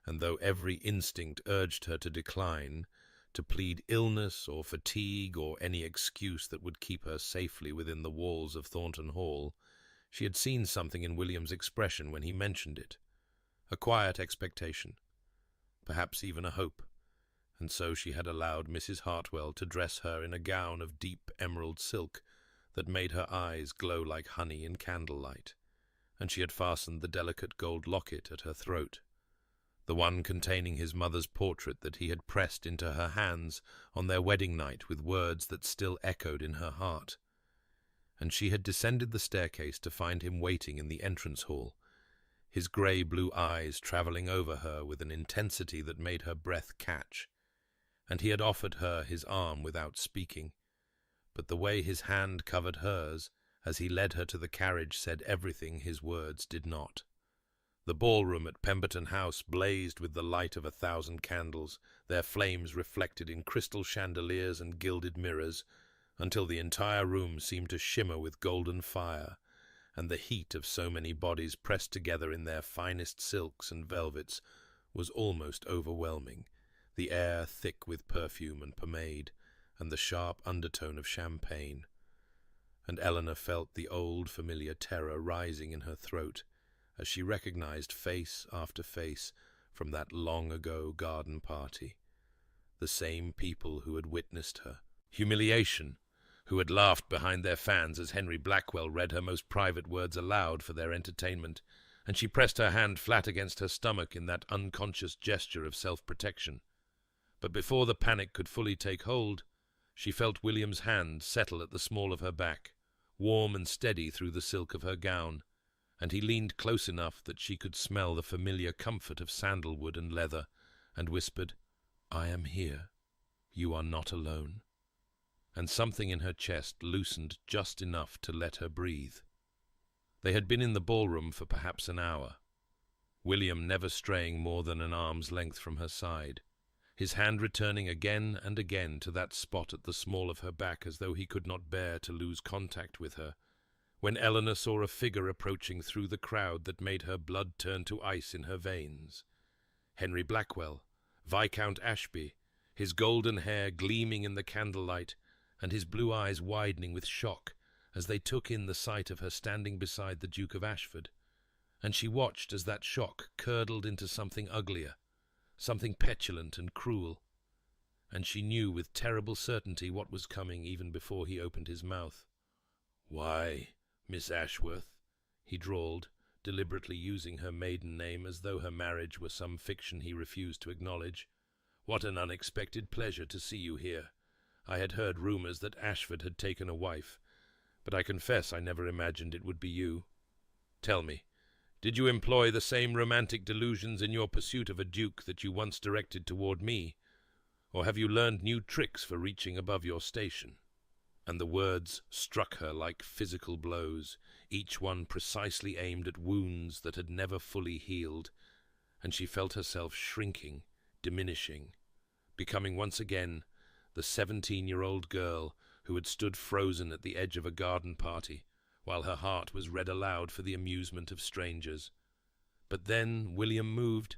A: and though every instinct urged her to decline, to plead illness or fatigue or any excuse that would keep her safely within the walls of Thornton Hall, she had seen something in William's expression when he mentioned it, a quiet expectation, perhaps even a hope, and so she had allowed Mrs. Hartwell to dress her in a gown of deep emerald silk that made her eyes glow like honey in candlelight, and she had fastened the delicate gold locket at her throat, the one containing his mother's portrait that he had pressed into her hands on their wedding night with words that still echoed in her heart. And she had descended the staircase to find him waiting in the entrance hall, his grey-blue eyes travelling over her with an intensity that made her breath catch, and he had offered her his arm without speaking, but the way his hand covered hers as he led her to the carriage said everything his words did not. The ballroom at Pemberton House blazed with the light of 1,000 candles, their flames reflected in crystal chandeliers and gilded mirrors, until the entire room seemed to shimmer with golden fire, and the heat of so many bodies pressed together in their finest silks and velvets was almost overwhelming, the air thick with perfume and pomade, and the sharp undertone of champagne. And Eleanor felt the old familiar terror rising in her throat as she recognized face after face from that long-ago garden party, the same people who had witnessed her humiliation, who had laughed behind their fans as Henry Blackwell read her most private words aloud for their entertainment, and she pressed her hand flat against her stomach in that unconscious gesture of self-protection. But before the panic could fully take hold, she felt William's hand settle at the small of her back, warm and steady through the silk of her gown, and he leaned close enough that she could smell the familiar comfort of sandalwood and leather, and whispered, "I am here. You are not alone." And something in her chest loosened just enough to let her breathe. They had been in the ballroom for perhaps an hour, William never straying more than an arm's length from her side, his hand returning again and again to that spot at the small of her back as though he could not bear to lose contact with her, when Eleanor saw a figure approaching through the crowd that made her blood turn to ice in her veins. Henry Blackwell, Viscount Ashby, his golden hair gleaming in the candlelight, and his blue eyes widening with shock as they took in the sight of her standing beside the Duke of Ashford, and she watched as that shock curdled into something uglier, something petulant and cruel, and she knew with terrible certainty what was coming even before he opened his mouth. "Why, Miss Ashworth," he drawled, deliberately using her maiden name as though her marriage were some fiction he refused to acknowledge, "what an unexpected pleasure to see you here. I had heard rumours that Ashford had taken a wife, but I confess I never imagined it would be you. Tell me, did you employ the same romantic delusions in your pursuit of a duke that you once directed toward me, or have you learned new tricks for reaching above your station?" And the words struck her like physical blows, each one precisely aimed at wounds that had never fully healed, and she felt herself shrinking, diminishing, becoming once again the 17-year-old girl who had stood frozen at the edge of a garden party, while her heart was read aloud for the amusement of strangers. But then William moved,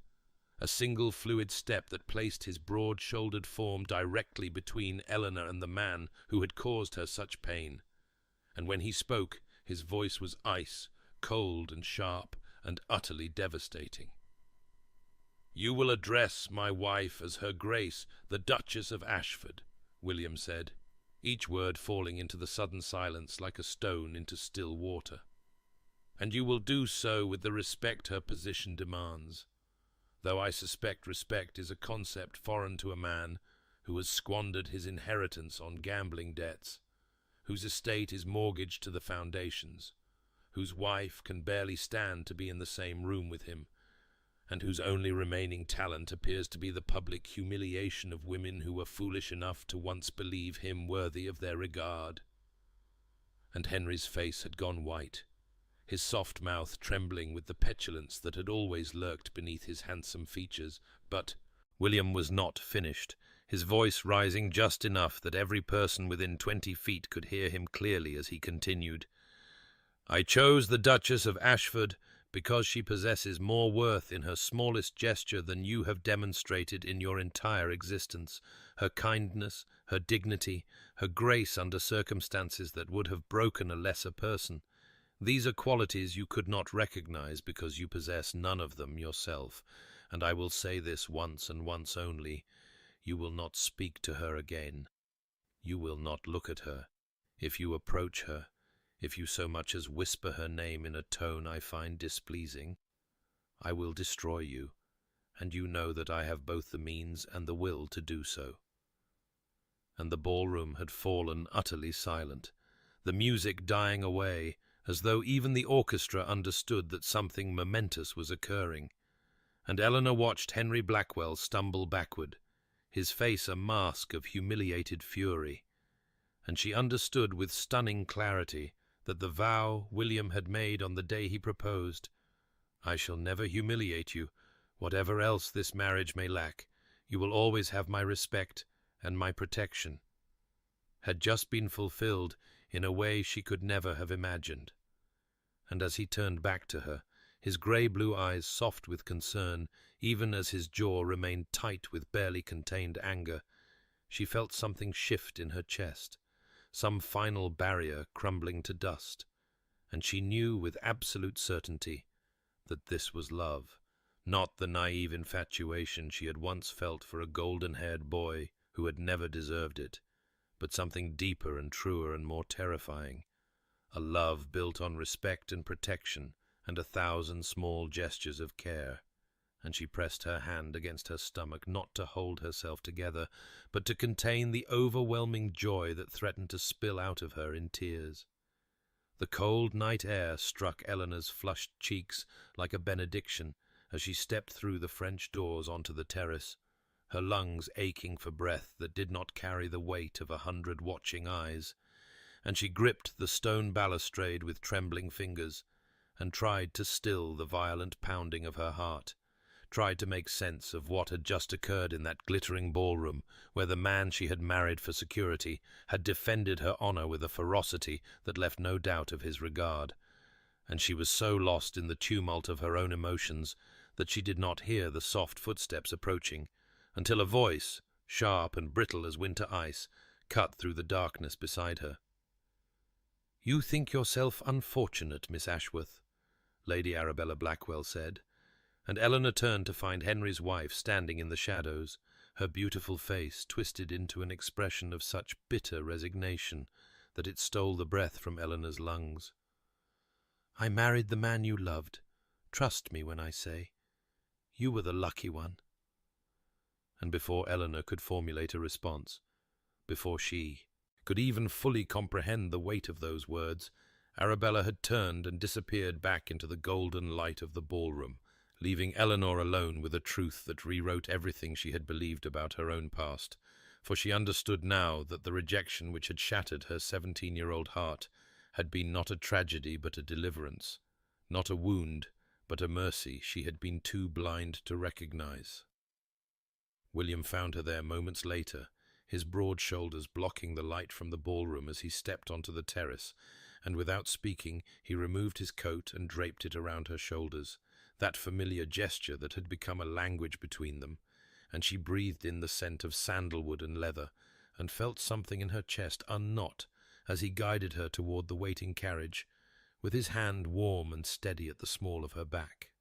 A: a single fluid step that placed his broad-shouldered form directly between Eleanor and the man who had caused her such pain. And when he spoke, his voice was ice, cold and sharp, and utterly devastating. "You will address my wife as Her Grace, the Duchess of Ashford," William said, each word falling into the sudden silence like a stone into still water. "And you will do so with the respect her position demands, though I suspect respect is a concept foreign to a man who has squandered his inheritance on gambling debts, whose estate is mortgaged to the foundations, whose wife can barely stand to be in the same room with him, and whose only remaining talent appears to be the public humiliation of women who were foolish enough to once believe him worthy of their regard. And Henry's face had gone white, his soft mouth trembling with the petulance that had always lurked beneath his handsome features. But William was not finished, his voice rising just enough that every person within 20 feet could hear him clearly as he continued. "I chose the Duchess of Ashford because she possesses more worth in her smallest gesture than you have demonstrated in your entire existence. Her kindness, her dignity, her grace under circumstances that would have broken a lesser person. These are qualities you could not recognize because you possess none of them yourself. And I will say this once and once only. You will not speak to her again. You will not look at her. If you approach her, if you so much as whisper her name in a tone I find displeasing, I will destroy you, and you know that I have both the means and the will to do so." And the ballroom had fallen utterly silent, the music dying away, as though even the orchestra understood that something momentous was occurring. And Eleanor watched Henry Blackwell stumble backward, his face a mask of humiliated fury, and she understood with stunning clarity that the vow William had made on the day he proposed, "I shall never humiliate you, whatever else this marriage may lack. You will always have my respect and my protection," had just been fulfilled in a way she could never have imagined. And as he turned back to her, his grey-blue eyes soft with concern, even as his jaw remained tight with barely contained anger, she felt something shift in her chest, some final barrier crumbling to dust, and she knew with absolute certainty that this was love, not the naive infatuation she had once felt for a golden-haired boy who had never deserved it, but something deeper and truer and more terrifying, a love built on respect and protection and 1,000 small gestures of care. And she pressed her hand against her stomach, not to hold herself together, but to contain the overwhelming joy that threatened to spill out of her in tears. The cold night air struck Eleanor's flushed cheeks like a benediction as she stepped through the French doors onto the terrace, her lungs aching for breath that did not carry the weight of 100 watching eyes, and she gripped the stone balustrade with trembling fingers and tried to still the violent pounding of her heart, tried to make sense of what had just occurred in that glittering ballroom where the man she had married for security had defended her honor with a ferocity that left no doubt of his regard. And she was so lost in the tumult of her own emotions that she did not hear the soft footsteps approaching, until a voice, sharp and brittle as winter ice, cut through the darkness beside her. "You think yourself unfortunate, Miss Ashworth," Lady Arabella Blackwell said, and Eleanor turned to find Henry's wife standing in the shadows, her beautiful face twisted into an expression of such bitter resignation that it stole the breath from Eleanor's lungs. "I married the man you loved. Trust me when I say, you were the lucky one." And before Eleanor could formulate a response, before she could even fully comprehend the weight of those words, Arabella had turned and disappeared back into the golden light of the ballroom, leaving Eleanor alone with a truth that rewrote everything she had believed about her own past, for she understood now that the rejection which had shattered her 17-year-old heart had been not a tragedy but a deliverance, not a wound but a mercy she had been too blind to recognize. William found her there moments later, his broad shoulders blocking the light from the ballroom as he stepped onto the terrace, and without speaking he removed his coat and draped it around her shoulders, that familiar gesture that had become a language between them, and she breathed in the scent of sandalwood and leather, and felt something in her chest unknot as he guided her toward the waiting carriage, with his hand warm and steady at the small of her back.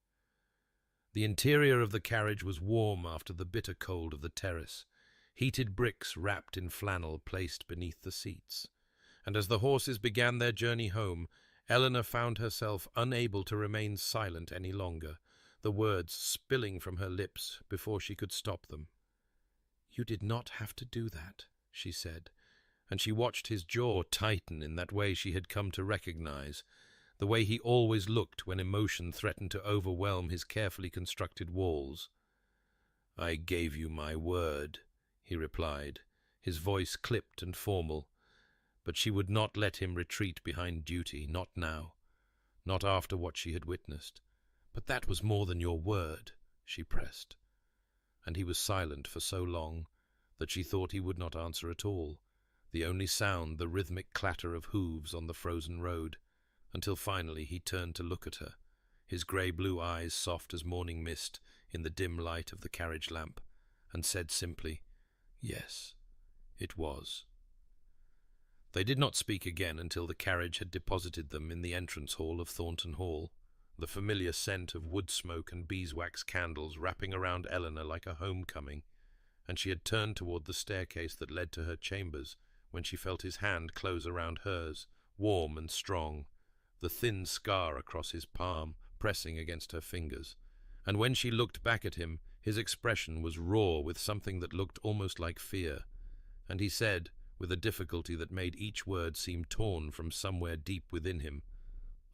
A: The interior of the carriage was warm after the bitter cold of the terrace, heated bricks wrapped in flannel placed beneath the seats, and as the horses began their journey home, Eleanor found herself unable to remain silent any longer, the words spilling from her lips before she could stop them. "You did not have to do that," she said, and she watched his jaw tighten in that way she had come to recognize, the way he always looked when emotion threatened to overwhelm his carefully constructed walls. "I gave you my word," he replied, his voice clipped and formal, but she would not let him retreat behind duty, not now, not after what she had witnessed. "But that was more than your word," she pressed, and he was silent for so long that she thought he would not answer at all, the only sound the rhythmic clatter of hooves on the frozen road, until finally he turned to look at her, his grey-blue eyes soft as morning mist in the dim light of the carriage lamp, and said simply, "Yes, it was." They did not speak again until the carriage had deposited them in the entrance hall of Thornton Hall, the familiar scent of wood smoke and beeswax candles wrapping around Eleanor like a homecoming, and she had turned toward the staircase that led to her chambers when she felt his hand close around hers, warm and strong, the thin scar across his palm pressing against her fingers. And when she looked back at him, his expression was raw with something that looked almost like fear, and he said, with a difficulty that made each word seem torn from somewhere deep within him,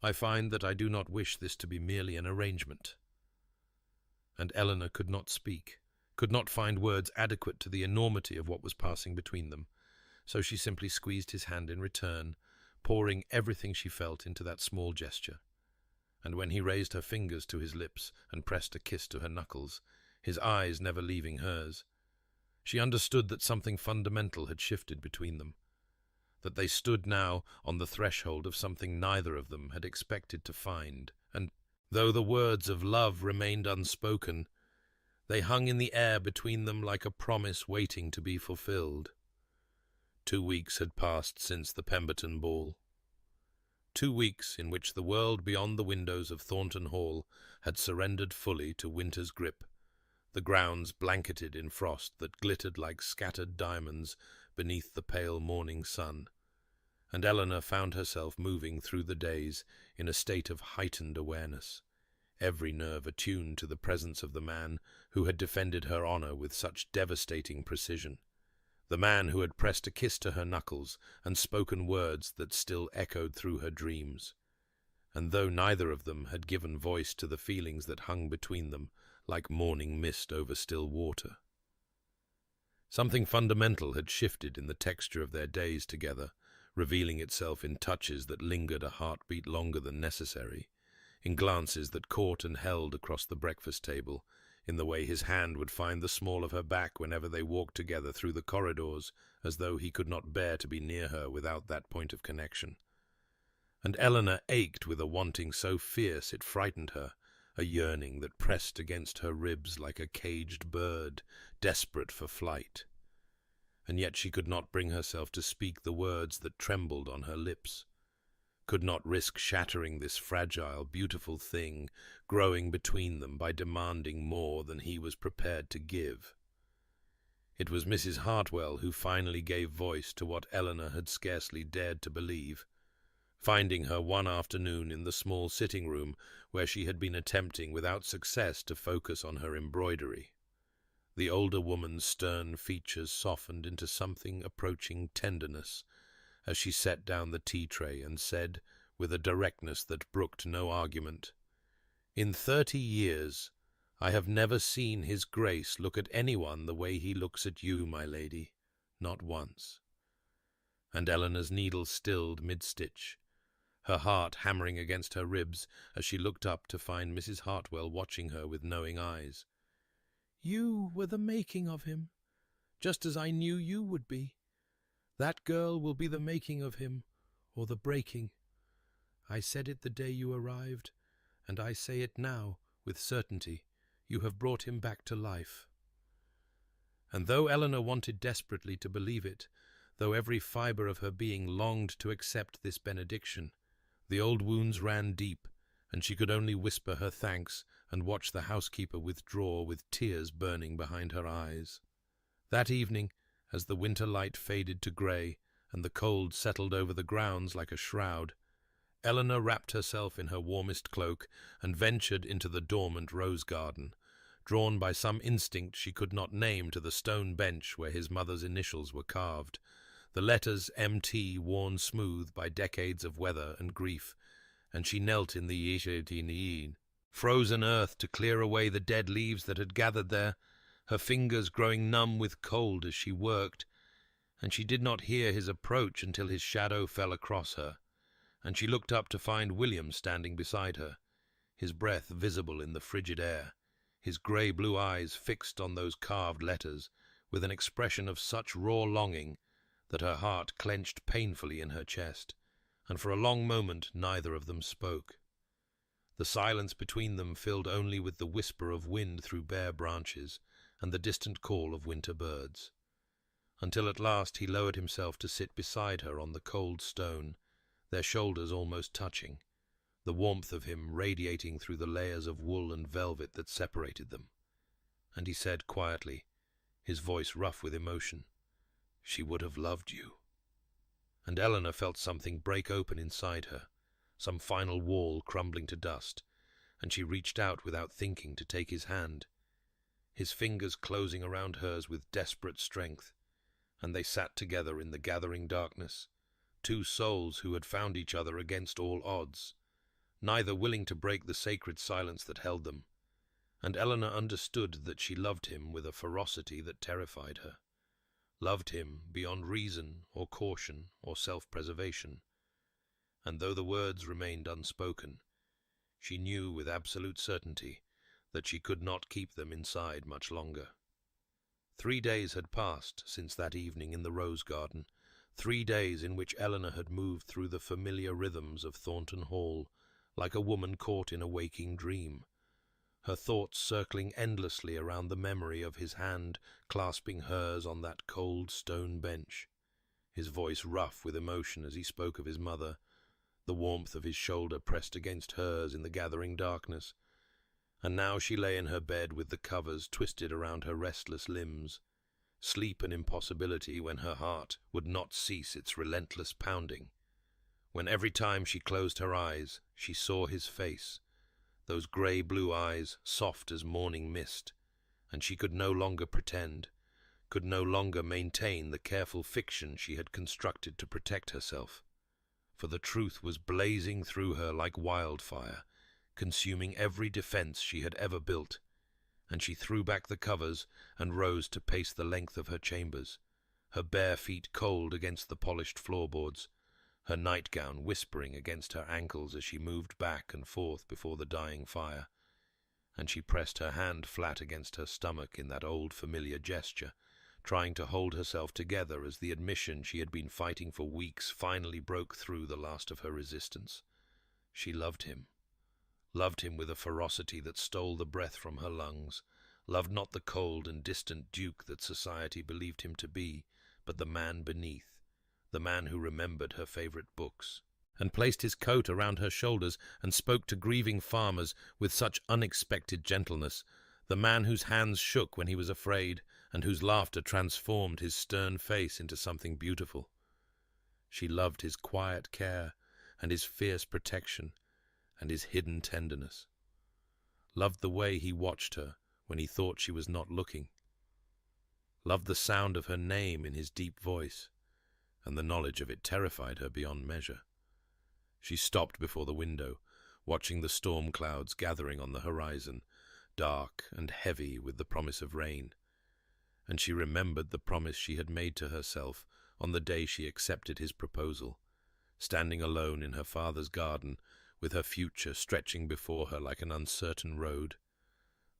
A: "I find that I do not wish this to be merely an arrangement." And Eleanor could not speak, could not find words adequate to the enormity of what was passing between them, so she simply squeezed his hand in return, pouring everything she felt into that small gesture. And when he raised her fingers to his lips and pressed a kiss to her knuckles, his eyes never leaving hers, she understood that something fundamental had shifted between them, that they stood now on the threshold of something neither of them had expected to find, and though the words of love remained unspoken, they hung in the air between them like a promise waiting to be fulfilled. 2 weeks had passed since the Pemberton ball. 2 weeks in which the world beyond the windows of Thornton Hall had surrendered fully to winter's grip, the grounds blanketed in frost that glittered like scattered diamonds beneath the pale morning sun, and Eleanor found herself moving through the days in a state of heightened awareness, every nerve attuned to the presence of the man who had defended her honor with such devastating precision, the man who had pressed a kiss to her knuckles and spoken words that still echoed through her dreams. And though neither of them had given voice to the feelings that hung between them like morning mist over still water, something fundamental had shifted in the texture of their days together, revealing itself in touches that lingered a heartbeat longer than necessary, in glances that caught and held across the breakfast table, in the way his hand would find the small of her back whenever they walked together through the corridors, as though he could not bear to be near her without that point of connection. And Eleanor ached with a wanting so fierce it frightened her, a yearning that pressed against her ribs like a caged bird, desperate for flight. And yet she could not bring herself to speak the words that trembled on her lips, could not risk shattering this fragile, beautiful thing growing between them by demanding more than he was prepared to give. It was Mrs. Hartwell who finally gave voice to what Eleanor had scarcely dared to believe, finding her one afternoon in the small sitting room where she had been attempting without success to focus on her embroidery. The older woman's stern features softened into something approaching tenderness as she set down the tea tray and said, with a directness that brooked no argument, "In 30 years I have never seen His Grace look at anyone the way he looks at you, my lady, not once." And Eleanor's needle stilled mid-stitch, her heart hammering against her ribs as she looked up to find Mrs. Hartwell watching her with knowing eyes. "You were the making of him, just as I knew you would be. That girl will be the making of him, or the breaking. I said it the day you arrived, and I say it now with certainty. You have brought him back to life." And though Eleanor wanted desperately to believe it, though every fibre of her being longed to accept this benediction, the old wounds ran deep, and she could only whisper her thanks and watch the housekeeper withdraw with tears burning behind her eyes. That evening, as the winter light faded to grey and the cold settled over the grounds like a shroud, Eleanor wrapped herself in her warmest cloak and ventured into the dormant rose garden, drawn by some instinct she could not name to the stone bench where his mother's initials were carved, the letters M.T. worn smooth by decades of weather and grief, and she knelt in the frozen earth to clear away the dead leaves that had gathered there, her fingers growing numb with cold as she worked, and she did not hear his approach until his shadow fell across her, and she looked up to find William standing beside her, his breath visible in the frigid air, his grey-blue eyes fixed on those carved letters, with an expression of such raw longing that her heart clenched painfully in her chest, and for a long moment neither of them spoke. The silence between them filled only with the whisper of wind through bare branches and the distant call of winter birds, until at last he lowered himself to sit beside her on the cold stone, their shoulders almost touching, the warmth of him radiating through the layers of wool and velvet that separated them. And he said quietly, his voice rough with emotion, "She would have loved you." And Eleanor felt something break open inside her, some final wall crumbling to dust, and she reached out without thinking to take his hand, his fingers closing around hers with desperate strength, and they sat together in the gathering darkness, two souls who had found each other against all odds, neither willing to break the sacred silence that held them, and Eleanor understood that she loved him with a ferocity that terrified her, loved him beyond reason or caution or self-preservation, and though the words remained unspoken, she knew with absolute certainty that she could not keep them inside much longer. 3 days had passed since that evening in the rose garden, 3 days in which Eleanor had moved through the familiar rhythms of Thornton Hall, like a woman caught in a waking dream, her thoughts circling endlessly around the memory of his hand clasping hers on that cold stone bench, his voice rough with emotion as he spoke of his mother, the warmth of his shoulder pressed against hers in the gathering darkness. And now she lay in her bed with the covers twisted around her restless limbs, sleep an impossibility when her heart would not cease its relentless pounding, when every time she closed her eyes she saw his face, those grey-blue eyes soft as morning mist, and she could no longer pretend, could no longer maintain the careful fiction she had constructed to protect herself, for the truth was blazing through her like wildfire, consuming every defense she had ever built, and she threw back the covers and rose to pace the length of her chambers, her bare feet cold against the polished floorboards, her nightgown whispering against her ankles as she moved back and forth before the dying fire, and she pressed her hand flat against her stomach in that old familiar gesture, trying to hold herself together as the admission she had been fighting for weeks finally broke through the last of her resistance. She loved him with a ferocity that stole the breath from her lungs, loved not the cold and distant duke that society believed him to be, but the man beneath, the man who remembered her favorite books, and placed his coat around her shoulders and spoke to grieving farmers with such unexpected gentleness, the man whose hands shook when he was afraid, and whose laughter transformed his stern face into something beautiful. She loved his quiet care and his fierce protection and his hidden tenderness, loved the way he watched her when he thought she was not looking, loved the sound of her name in his deep voice, and the knowledge of it terrified her beyond measure. She stopped before the window, watching the storm clouds gathering on the horizon, dark and heavy with the promise of rain, and she remembered the promise she had made to herself on the day she accepted his proposal, standing alone in her father's garden, with her future stretching before her like an uncertain road.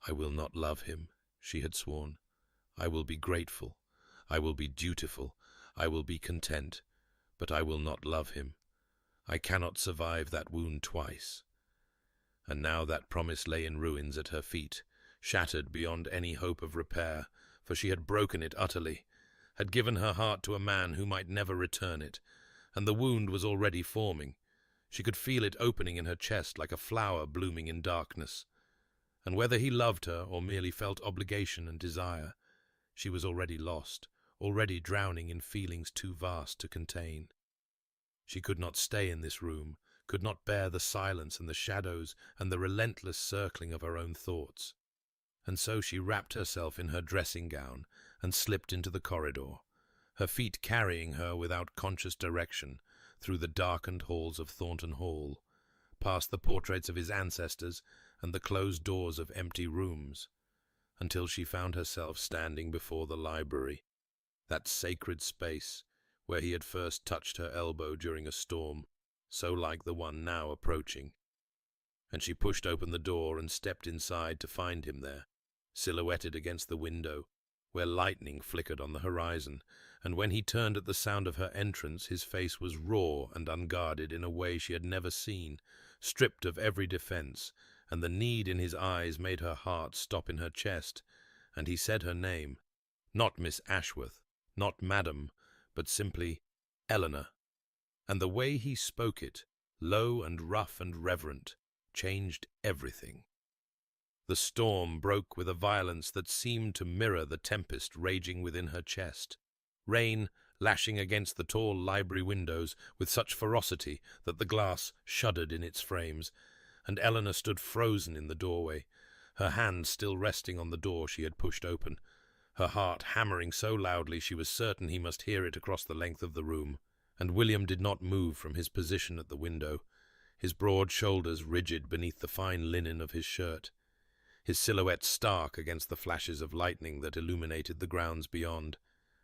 A: "I will not love him," she had sworn. "I will be grateful. I will be dutiful. I will be content. But I will not love him. I cannot survive that wound twice." And now that promise lay in ruins at her feet, shattered beyond any hope of repair, for she had broken it utterly, had given her heart to a man who might never return it, and the wound was already forming. She could feel it opening in her chest like a flower blooming in darkness, and whether he loved her or merely felt obligation and desire, she was already lost, already drowning in feelings too vast to contain. She could not stay in this room, could not bear the silence and the shadows and the relentless circling of her own thoughts. And so she wrapped herself in her dressing gown and slipped into the corridor, her feet carrying her without conscious direction through the darkened halls of Thornton Hall, past the portraits of his ancestors and the closed doors of empty rooms, until she found herself standing before the library, that sacred space where he had first touched her elbow during a storm, so like the one now approaching. And she pushed open the door and stepped inside to find him there, silhouetted against the window, where lightning flickered on the horizon, and when he turned at the sound of her entrance, his face was raw and unguarded in a way she had never seen, stripped of every defense, and the need in his eyes made her heart stop in her chest, and he said her name, not Miss Ashworth, not Madam, but simply Eleanor. And the way he spoke it, low and rough and reverent, changed everything. The storm broke with a violence that seemed to mirror the tempest raging within her chest, rain lashing against the tall library windows with such ferocity that the glass shuddered in its frames, and Eleanor stood frozen in the doorway, her hand still resting on the door she had pushed open, her heart hammering so loudly she was certain he must hear it across the length of the room. And William did not move from his position at the window, his broad shoulders rigid beneath the fine linen of his shirt, his silhouette stark against the flashes of lightning that illuminated the grounds beyond,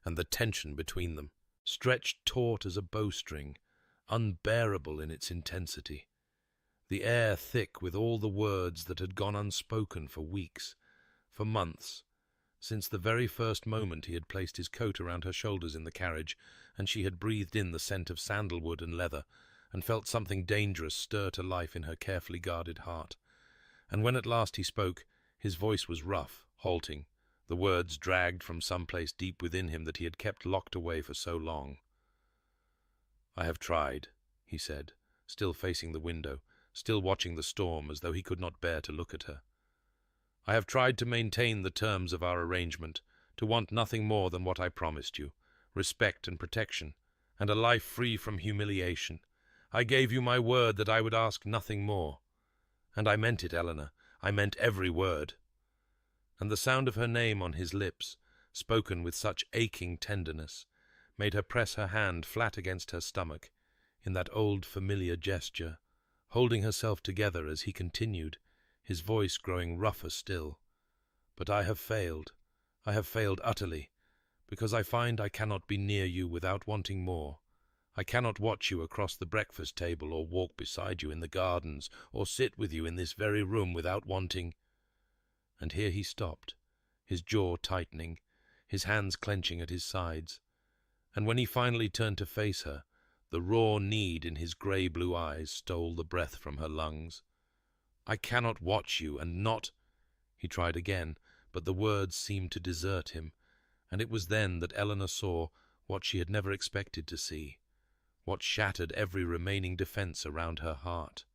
A: and the tension between them, stretched taut as a bowstring, unbearable in its intensity, the air thick with all the words that had gone unspoken for weeks, for months, since the very first moment he had placed his coat around her shoulders in the carriage, and she had breathed in the scent of sandalwood and leather, and felt something dangerous stir to life in her carefully guarded heart. And when at last he spoke, his voice was rough, halting, the words dragged from some place deep within him that he had kept locked away for so long. "I have tried," he said, still facing the window, still watching the storm as though he could not bear to look at her. "I have tried to maintain the terms of our arrangement, to want nothing more than what I promised you, respect and protection, and a life free from humiliation. I gave you my word that I would ask nothing more. And I meant it, Eleanor. I meant every word." And the sound of her name on his lips, spoken with such aching tenderness, made her press her hand flat against her stomach, in that old familiar gesture, holding herself together as he continued, his voice growing rougher still. "But I have failed utterly, because I find I cannot be near you without wanting more. I cannot watch you across the breakfast table, or walk beside you in the gardens, or sit with you in this very room without wanting—" And here he stopped, his jaw tightening, his hands clenching at his sides. And when he finally turned to face her, the raw need in his grey-blue eyes stole the breath from her lungs. "I cannot watch you and not—" He tried again, but the words seemed to desert him, and it was then that Eleanor saw what she had never expected to see, what shattered every remaining defense around her heart.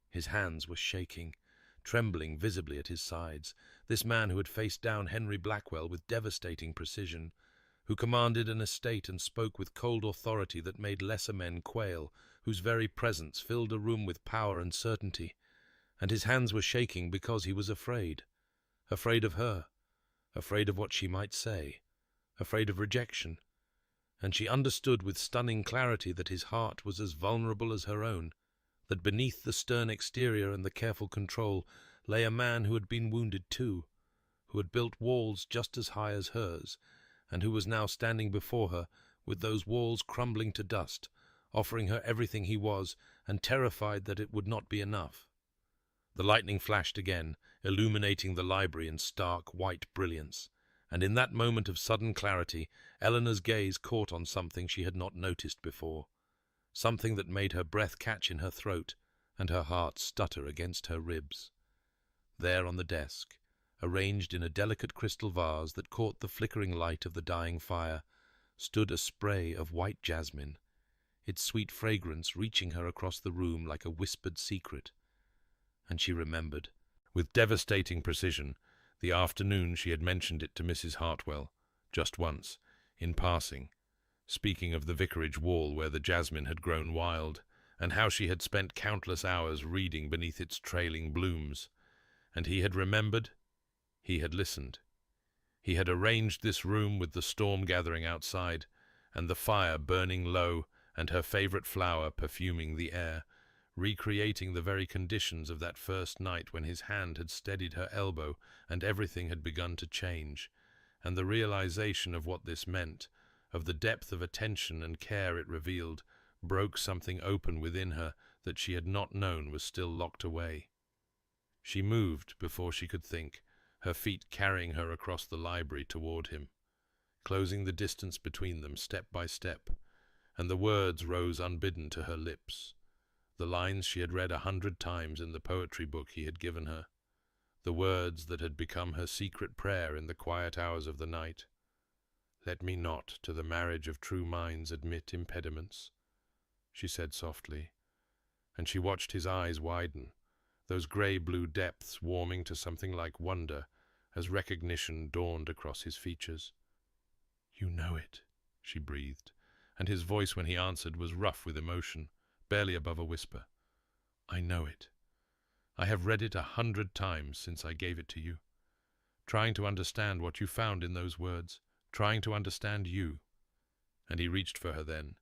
A: His hands were shaking, trembling visibly at his sides, this man who had faced down Henry Blackwell with devastating precision, who commanded an estate and spoke with cold authority that made lesser men quail, whose very presence filled a room with power and certainty, and his hands were shaking because he was afraid of her, afraid of what she might say, afraid of rejection. And she understood with stunning clarity that his heart was as vulnerable as her own, that beneath the stern exterior and the careful control lay a man who had been wounded too, who had built walls just as high as hers, and who was now standing before her with those walls crumbling to dust, offering her everything he was, and terrified that it would not be enough. The lightning flashed again, illuminating the library in stark white brilliance, and in that moment of sudden clarity, Eleanor's gaze caught on something she had not noticed before, something that made her breath catch in her throat and her heart stutter against her ribs. There on the desk, arranged in a delicate crystal vase that caught the flickering light of the dying fire, stood a spray of white jasmine, its sweet fragrance reaching her across the room like a whispered secret. And she remembered, with devastating precision, the afternoon she had mentioned it to Mrs. Hartwell, just once, in passing, speaking of the vicarage wall where the jasmine had grown wild, and how she had spent countless hours reading beneath its trailing blooms. And he had remembered, he had listened. He had arranged this room with the storm gathering outside, and the fire burning low, and her favourite flower perfuming the air, recreating the very conditions of that first night when his hand had steadied her elbow and everything had begun to change, and the realization of what this meant, of the depth of attention and care it revealed, broke something open within her that she had not known was still locked away. She moved before she could think, her feet carrying her across the library toward him, closing the distance between them step by step, and the words rose unbidden to her lips, the lines she had read 100 times in the poetry book he had given her, the words that had become her secret prayer in the quiet hours of the night. "Let me not to the marriage of true minds admit impediments," she said softly, and she watched his eyes widen, those grey-blue depths warming to something like wonder as recognition dawned across his features. "You know it," she breathed, and his voice when he answered was rough with emotion, barely above a whisper. "I know it. I have read it 100 times since I gave it to you, trying to understand what you found in those words, trying to understand you." And he reached for her then,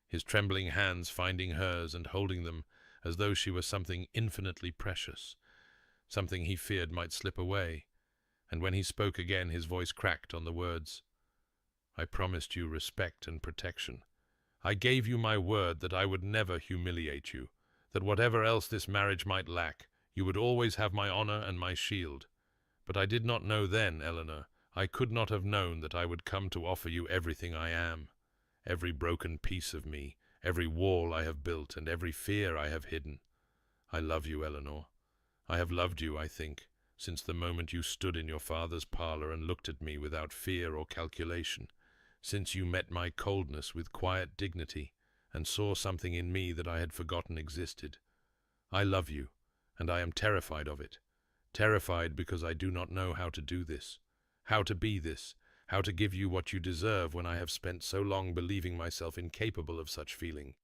A: his trembling hands finding hers and holding them as though she were something infinitely precious, something he feared might slip away. And when he spoke again, his voice cracked on the words, "I promised you respect and protection. I gave you my word that I would never humiliate you, that whatever else this marriage might lack, you would always have my honor and my shield. But I did not know then, Eleanor, I could not have known that I would come to offer you everything I am, every broken piece of me, every wall I have built, and every fear I have hidden. I love you, Eleanor. I have loved you, I think, since the moment you stood in your father's parlor and looked at me without fear or calculation, since you met my coldness with quiet dignity and saw something in me that I had forgotten existed. I love you, and I am terrified of it, terrified because I do not know how to do this, how to be this, how to give you what you deserve when I have spent so long believing myself incapable of such feeling."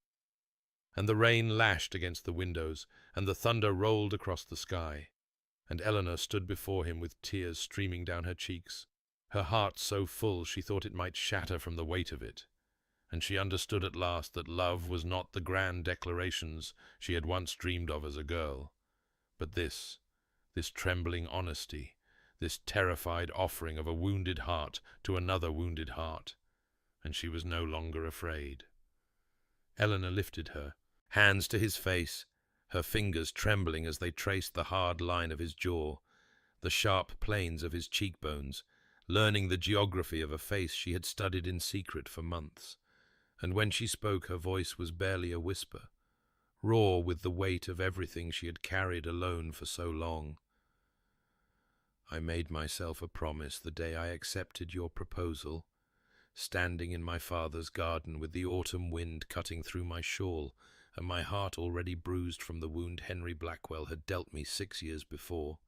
A: And the rain lashed against the windows, and the thunder rolled across the sky, and Eleanor stood before him with tears streaming down her cheeks, her heart so full she thought it might shatter from the weight of it. And she understood at last that love was not the grand declarations she had once dreamed of as a girl, but this trembling honesty, this terrified offering of a wounded heart to another wounded heart, and she was no longer afraid. Eleanor lifted her hands to his face, her fingers trembling as they traced the hard line of his jaw, the sharp planes of his cheekbones, learning the geography of a face she had studied in secret for months. And when she spoke, her voice was barely a whisper, raw with the weight of everything she had carried alone for so long. "I made myself a promise the day I accepted your proposal, standing in my father's garden with the autumn wind cutting through my shawl and my heart already bruised from the wound Henry Blackwell had dealt me 6 years before.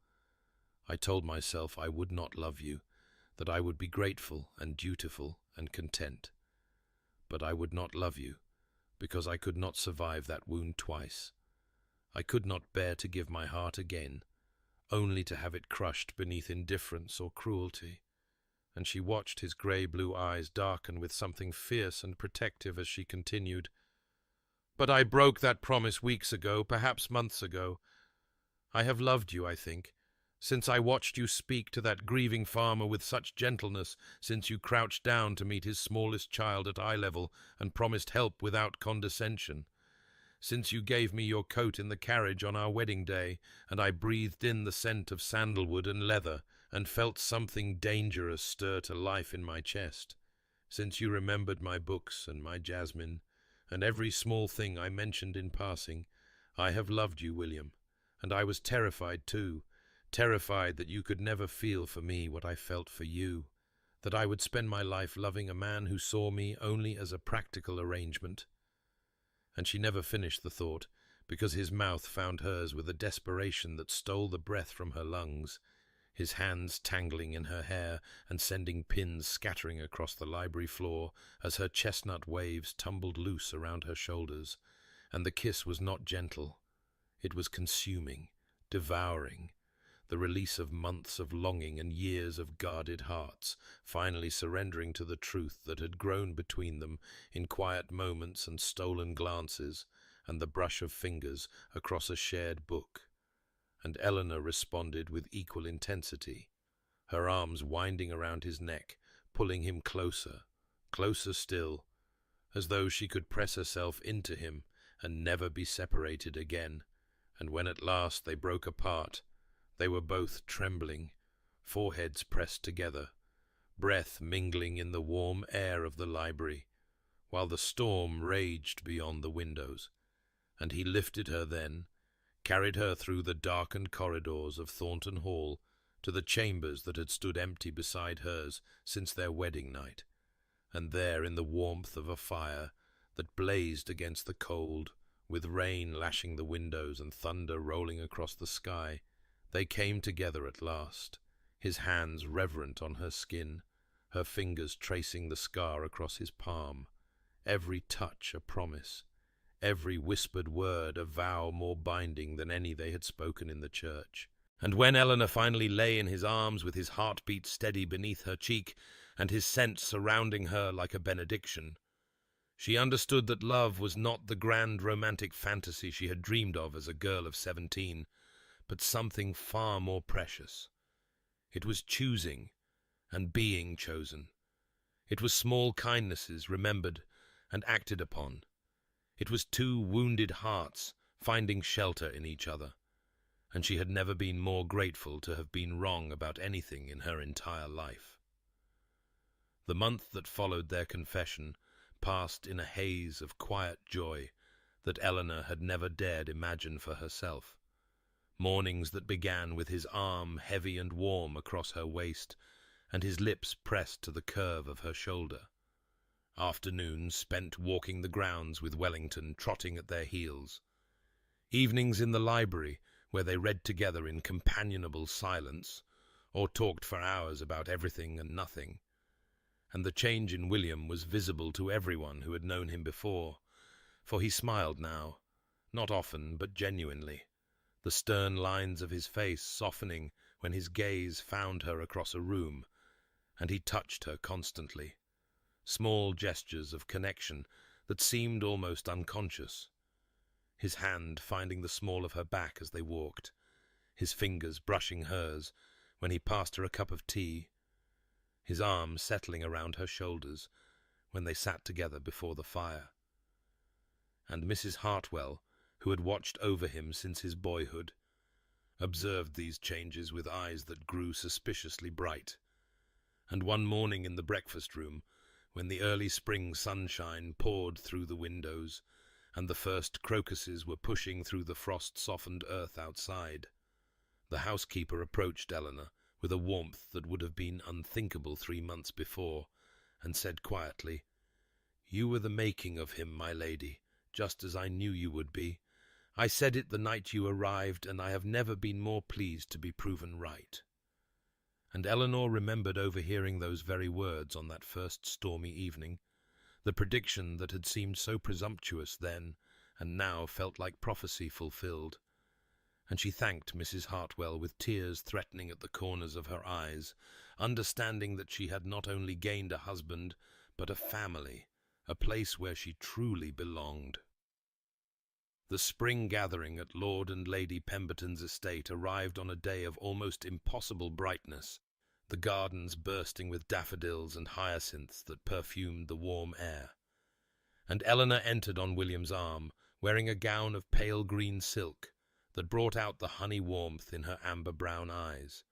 A: I told myself I would not love you, that I would be grateful and dutiful and content. But I would not love you, because I could not survive that wound twice. I could not bear to give my heart again, only to have it crushed beneath indifference or cruelty." And she watched his grey-blue eyes darken with something fierce and protective as she continued, "But I broke that promise weeks ago, perhaps months ago. I have loved you, I think, since I watched you speak to that grieving farmer with such gentleness, since you crouched down to meet his smallest child at eye level and promised help without condescension, since you gave me your coat in the carriage on our wedding day, and I breathed in the scent of sandalwood and leather, and felt something dangerous stir to life in my chest, since you remembered my books and my jasmine, and every small thing I mentioned in passing. I have loved you, William, and I was terrified too, terrified that you could never feel for me what I felt for you, that I would spend my life loving a man who saw me only as a practical arrangement." And she never finished the thought, because his mouth found hers with a desperation that stole the breath from her lungs, his hands tangling in her hair and sending pins scattering across the library floor as her chestnut waves tumbled loose around her shoulders. And the kiss was not gentle. It was consuming, devouring, the release of months of longing and years of guarded hearts, finally surrendering to the truth that had grown between them in quiet moments and stolen glances, and the brush of fingers across a shared book, and Eleanor responded with equal intensity, her arms winding around his neck, pulling him closer, closer still, as though she could press herself into him and never be separated again. And when at last they broke apart, they were both trembling, foreheads pressed together, breath mingling in the warm air of the library, while the storm raged beyond the windows. And he lifted her then, carried her through the darkened corridors of Thornton Hall to the chambers that had stood empty beside hers since their wedding night. And there, in the warmth of a fire that blazed against the cold, with rain lashing the windows and thunder rolling across the sky, they came together at last, his hands reverent on her skin, her fingers tracing the scar across his palm, every touch a promise, every whispered word a vow more binding than any they had spoken in the church. And when Eleanor finally lay in his arms with his heartbeat steady beneath her cheek and his scent surrounding her like a benediction, she understood that love was not the grand romantic fantasy she had dreamed of as a girl of 17, but something far more precious. It was choosing and being chosen. It was small kindnesses remembered and acted upon. It was two wounded hearts finding shelter in each other, and she had never been more grateful to have been wrong about anything in her entire life. The month that followed their confession passed in a haze of quiet joy that Eleanor had never dared imagine for herself. Mornings that began with his arm heavy and warm across her waist, and his lips pressed to the curve of her shoulder. Afternoons spent walking the grounds with Wellington trotting at their heels. Evenings in the library, where they read together in companionable silence, or talked for hours about everything and nothing. And the change in William was visible to everyone who had known him before, for he smiled now, not often but genuinely, the stern lines of his face softening when his gaze found her across a room, and he touched her constantly. Small gestures of connection that seemed almost unconscious. His hand finding the small of her back as they walked, his fingers brushing hers when he passed her a cup of tea, his arm settling around her shoulders when they sat together before the fire. And Mrs. Hartwell, who had watched over him since his boyhood, observed these changes with eyes that grew suspiciously bright. And one morning in the breakfast room, when the early spring sunshine poured through the windows, and the first crocuses were pushing through the frost-softened earth outside, the housekeeper approached Eleanor with a warmth that would have been unthinkable 3 months before, and said quietly, "You were the making of him, my lady, just as I knew you would be. I said it the night you arrived, and I have never been more pleased to be proven right." And Eleanor remembered overhearing those very words on that first stormy evening, the prediction that had seemed so presumptuous then, and now felt like prophecy fulfilled. And she thanked Mrs. Hartwell with tears threatening at the corners of her eyes, understanding that she had not only gained a husband, but a family, a place where she truly belonged. The spring gathering at Lord and Lady Pemberton's estate arrived on a day of almost impossible brightness, the gardens bursting with daffodils and hyacinths that perfumed the warm air. And Eleanor entered on William's arm, wearing a gown of pale green silk that brought out the honey warmth in her amber-brown eyes,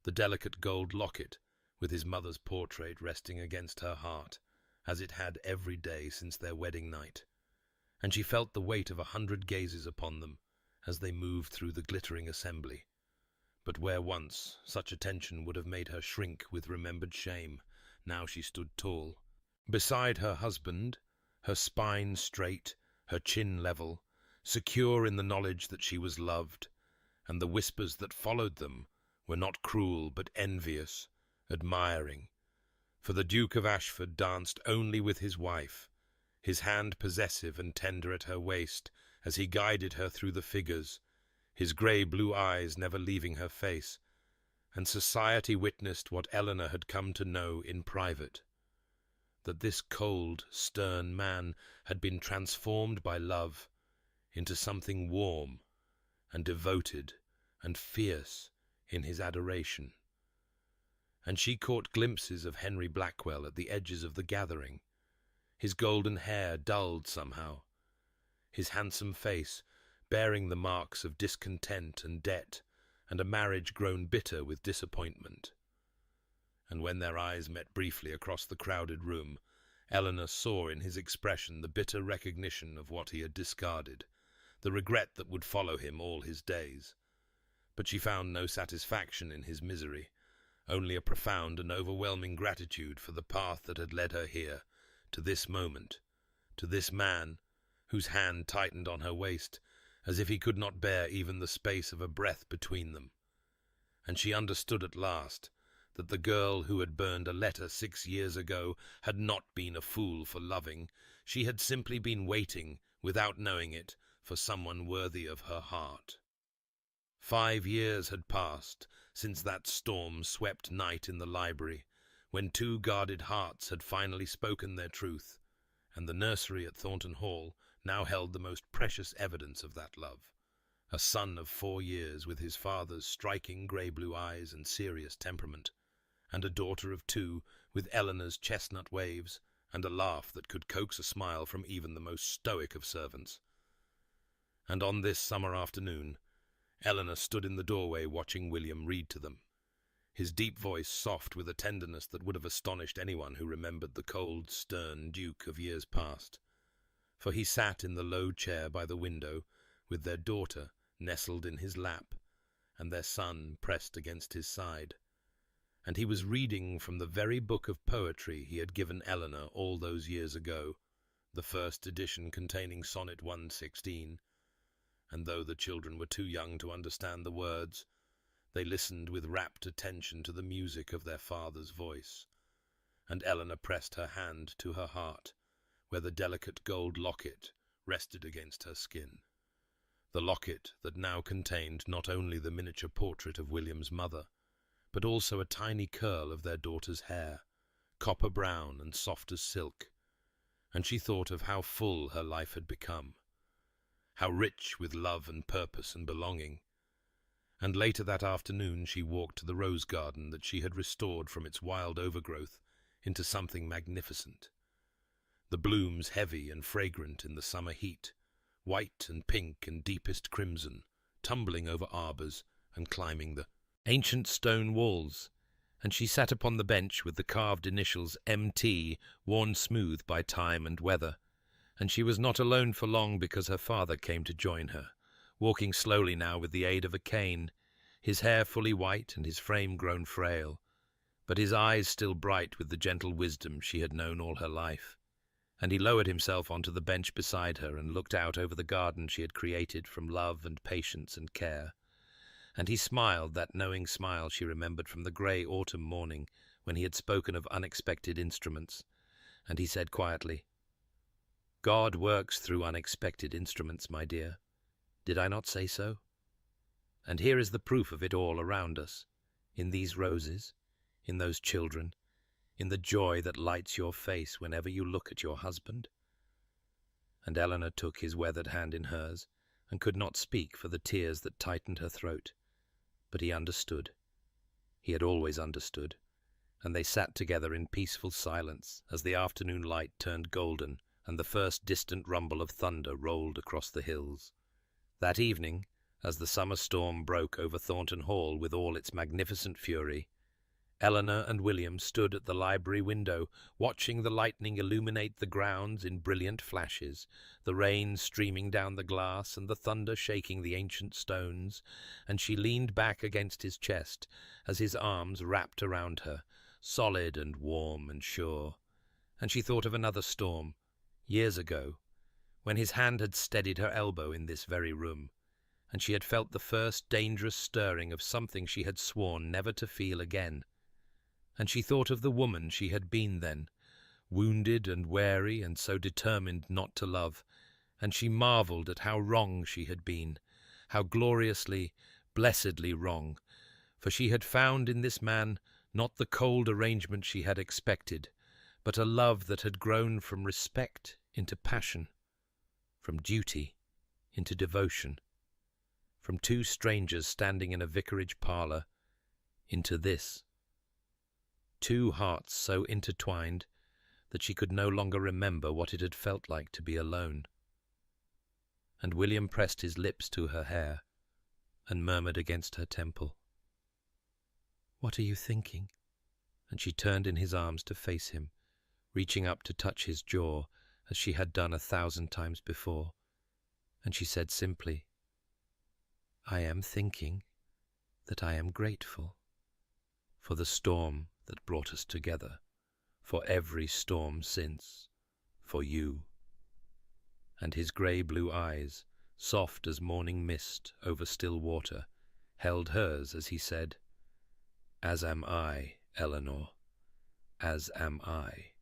A: the delicate gold locket with his mother's portrait resting against her heart, as it had every day since their wedding night, and she felt the weight of 100 gazes upon them as they moved through the glittering assembly. But where once such attention would have made her shrink with remembered shame, now she stood tall. Beside her husband, her spine straight, her chin level, secure in the knowledge that she was loved, and the whispers that followed them were not cruel but envious, admiring. For the Duke of Ashford danced only with his wife, his hand possessive and tender at her waist as he guided her through the figures, his grey-blue eyes never leaving her face, and society witnessed what Eleanor had come to know in private, that this cold, stern man had been transformed by love, into something warm and devoted and fierce in his adoration. And she caught glimpses of Henry Blackwell at the edges of the gathering, his golden hair dulled somehow, his handsome face bearing the marks of discontent and debt, and a marriage grown bitter with disappointment. And when their eyes met briefly across the crowded room, Eleanor saw in his expression the bitter recognition of what he had discarded, the regret that would follow him all his days. But she found no satisfaction in his misery, only a profound and overwhelming gratitude for the path that had led her here, to this moment, to this man, whose hand tightened on her waist, as if he could not bear even the space of a breath between them. And she understood at last that the girl who had burned a letter 6 years ago had not been a fool for loving. She had simply been waiting, without knowing it, for someone worthy of her heart. 5 years had passed since that storm-swept night in the library, when 2 guarded hearts had finally spoken their truth, and the nursery at Thornton Hall now held the most precious evidence of that love. A son of 4 years, with his father's striking grey-blue eyes and serious temperament, and a daughter of 2, with Eleanor's chestnut waves, and a laugh that could coax a smile from even the most stoic of servants. And on this summer afternoon, Eleanor stood in the doorway watching William read to them, his deep voice soft with a tenderness that would have astonished anyone who remembered the cold, stern Duke of years past. For he sat in the low chair by the window, with their daughter nestled in his lap, and their son pressed against his side. And he was reading from the very book of poetry he had given Eleanor all those years ago, the first edition containing Sonnet 116, and though the children were too young to understand the words, they listened with rapt attention to the music of their father's voice, and Eleanor pressed her hand to her heart, where the delicate gold locket rested against her skin. The locket that now contained not only the miniature portrait of William's mother, but also a tiny curl of their daughter's hair, copper brown and soft as silk, and she thought of how full her life had become, how rich with love and purpose and belonging. And later that afternoon she walked to the rose garden that she had restored from its wild overgrowth into something magnificent. The blooms heavy and fragrant in the summer heat, white and pink and deepest crimson, tumbling over arbours and climbing the ancient stone walls, and she sat upon the bench with the carved initials M.T. worn smooth by time and weather, and she was not alone for long because her father came to join her, walking slowly now with the aid of a cane, his hair fully white and his frame grown frail, but his eyes still bright with the gentle wisdom she had known all her life. And he lowered himself onto the bench beside her and looked out over the garden she had created from love and patience and care. And he smiled, that knowing smile she remembered from the grey autumn morning when he had spoken of unexpected instruments, and he said quietly, "God works through unexpected instruments, my dear. Did I not say so? And here is the proof of it all around us, in these roses, in those children, in the joy that lights your face whenever you look at your husband." And Eleanor took his weathered hand in hers, and could not speak for the tears that tightened her throat. But he understood. He had always understood, and they sat together in peaceful silence as the afternoon light turned golden and the first distant rumble of thunder rolled across the hills. That evening, as the summer storm broke over Thornton Hall with all its magnificent fury, Eleanor and William stood at the library window, watching the lightning illuminate the grounds in brilliant flashes, the rain streaming down the glass and the thunder shaking the ancient stones, and she leaned back against his chest as his arms wrapped around her, solid and warm and sure. And she thought of another storm, years ago, when his hand had steadied her elbow in this very room, and she had felt the first dangerous stirring of something she had sworn never to feel again. And she thought of the woman she had been then, wounded and wary and so determined not to love, and she marvelled at how wrong she had been, how gloriously, blessedly wrong, for she had found in this man not the cold arrangement she had expected, but a love that had grown from respect into passion, from duty into devotion, from two strangers standing in a vicarage parlour into this, two hearts so intertwined that she could no longer remember what it had felt like to be alone. And William pressed his lips to her hair and murmured against her temple, "What are you thinking?" And she turned in his arms to face him, reaching up to touch his jaw as she had done 1,000 times before, and she said simply, "I am thinking that I am grateful for the storm that brought us together, for every storm since, for you." And his grey-blue eyes, soft as morning mist over still water, held hers as he said, "As am I, Eleanor, as am I."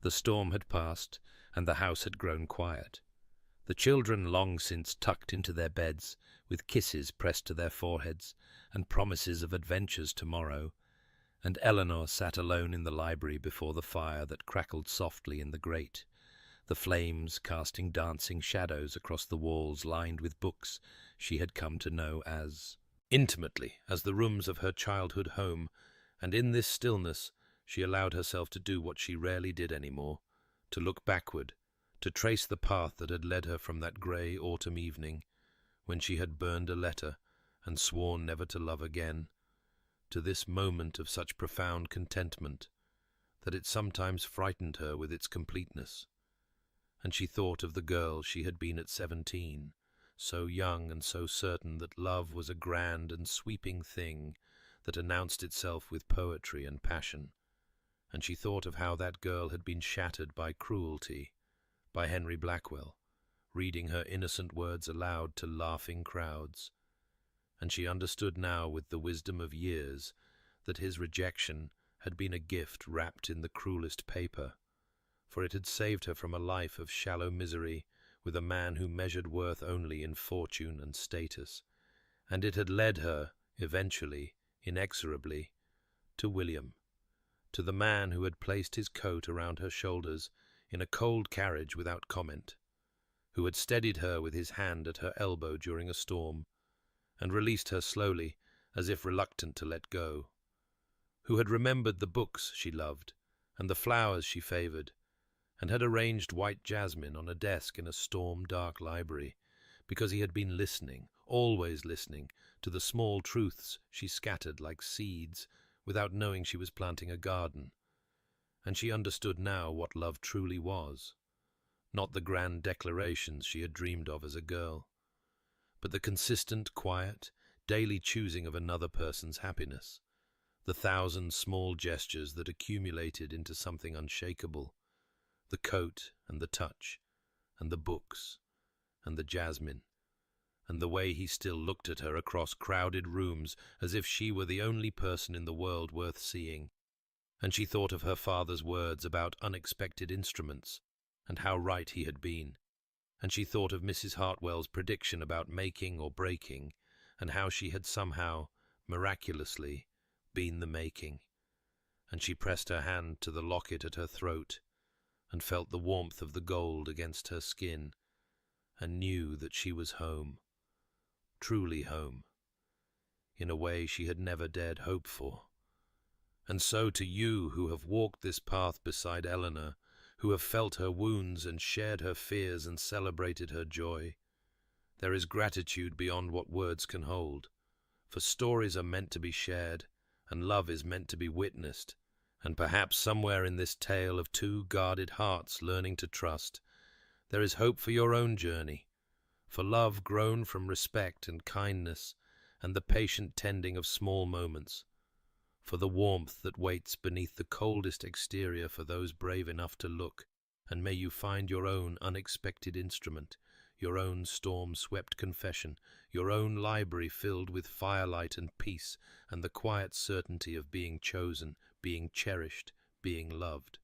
A: The storm had passed, and the house had grown quiet. The children long since tucked into their beds, with kisses pressed to their foreheads, and promises of adventures tomorrow, and Eleanor sat alone in the library before the fire that crackled softly in the grate, the flames casting dancing shadows across the walls lined with books she had come to know as intimately as the rooms of her childhood home, and in this stillness she allowed herself to do what she rarely did anymore, to look backward, to trace the path that had led her from that grey autumn evening, when she had burned a letter and sworn never to love again, to this moment of such profound contentment that it sometimes frightened her with its completeness. And she thought of the girl she had been at 17, so young and so certain that love was a grand and sweeping thing that announced itself with poetry and passion. And she thought of how that girl had been shattered by cruelty, by Henry Blackwell, reading her innocent words aloud to laughing crowds. And she understood now with the wisdom of years that his rejection had been a gift wrapped in the cruelest paper, for it had saved her from a life of shallow misery with a man who measured worth only in fortune and status, and it had led her, eventually, inexorably, to William, to the man who had placed his coat around her shoulders in a cold carriage without comment, who had steadied her with his hand at her elbow during a storm, and released her slowly, as if reluctant to let go, who had remembered the books she loved and the flowers she favoured, and had arranged white jasmine on a desk in a storm-dark library, because he had been listening, always listening, to the small truths she scattered like seeds, without knowing she was planting a garden. And she understood now what love truly was, not the grand declarations she had dreamed of as a girl, but the consistent, quiet, daily choosing of another person's happiness, the 1,000 small gestures that accumulated into something unshakable, the coat and the touch, and the books, and the jasmine, and the way he still looked at her across crowded rooms as if she were the only person in the world worth seeing. And she thought of her father's words about unexpected instruments, and how right he had been. And she thought of Mrs. Hartwell's prediction about making or breaking, and how she had somehow, miraculously, been the making. And she pressed her hand to the locket at her throat, and felt the warmth of the gold against her skin, and knew that she was home, truly home, in a way she had never dared hope for. And so to you who have walked this path beside Eleanor, who have felt her wounds and shared her fears and celebrated her joy, there is gratitude beyond what words can hold, for stories are meant to be shared, and love is meant to be witnessed, and perhaps somewhere in this tale of two guarded hearts learning to trust, there is hope for your own journey, for love grown from respect and kindness and the patient tending of small moments, for the warmth that waits beneath the coldest exterior for those brave enough to look, and may you find your own unexpected instrument, your own storm-swept confession, your own library filled with firelight and peace and the quiet certainty of being chosen, being cherished, being loved.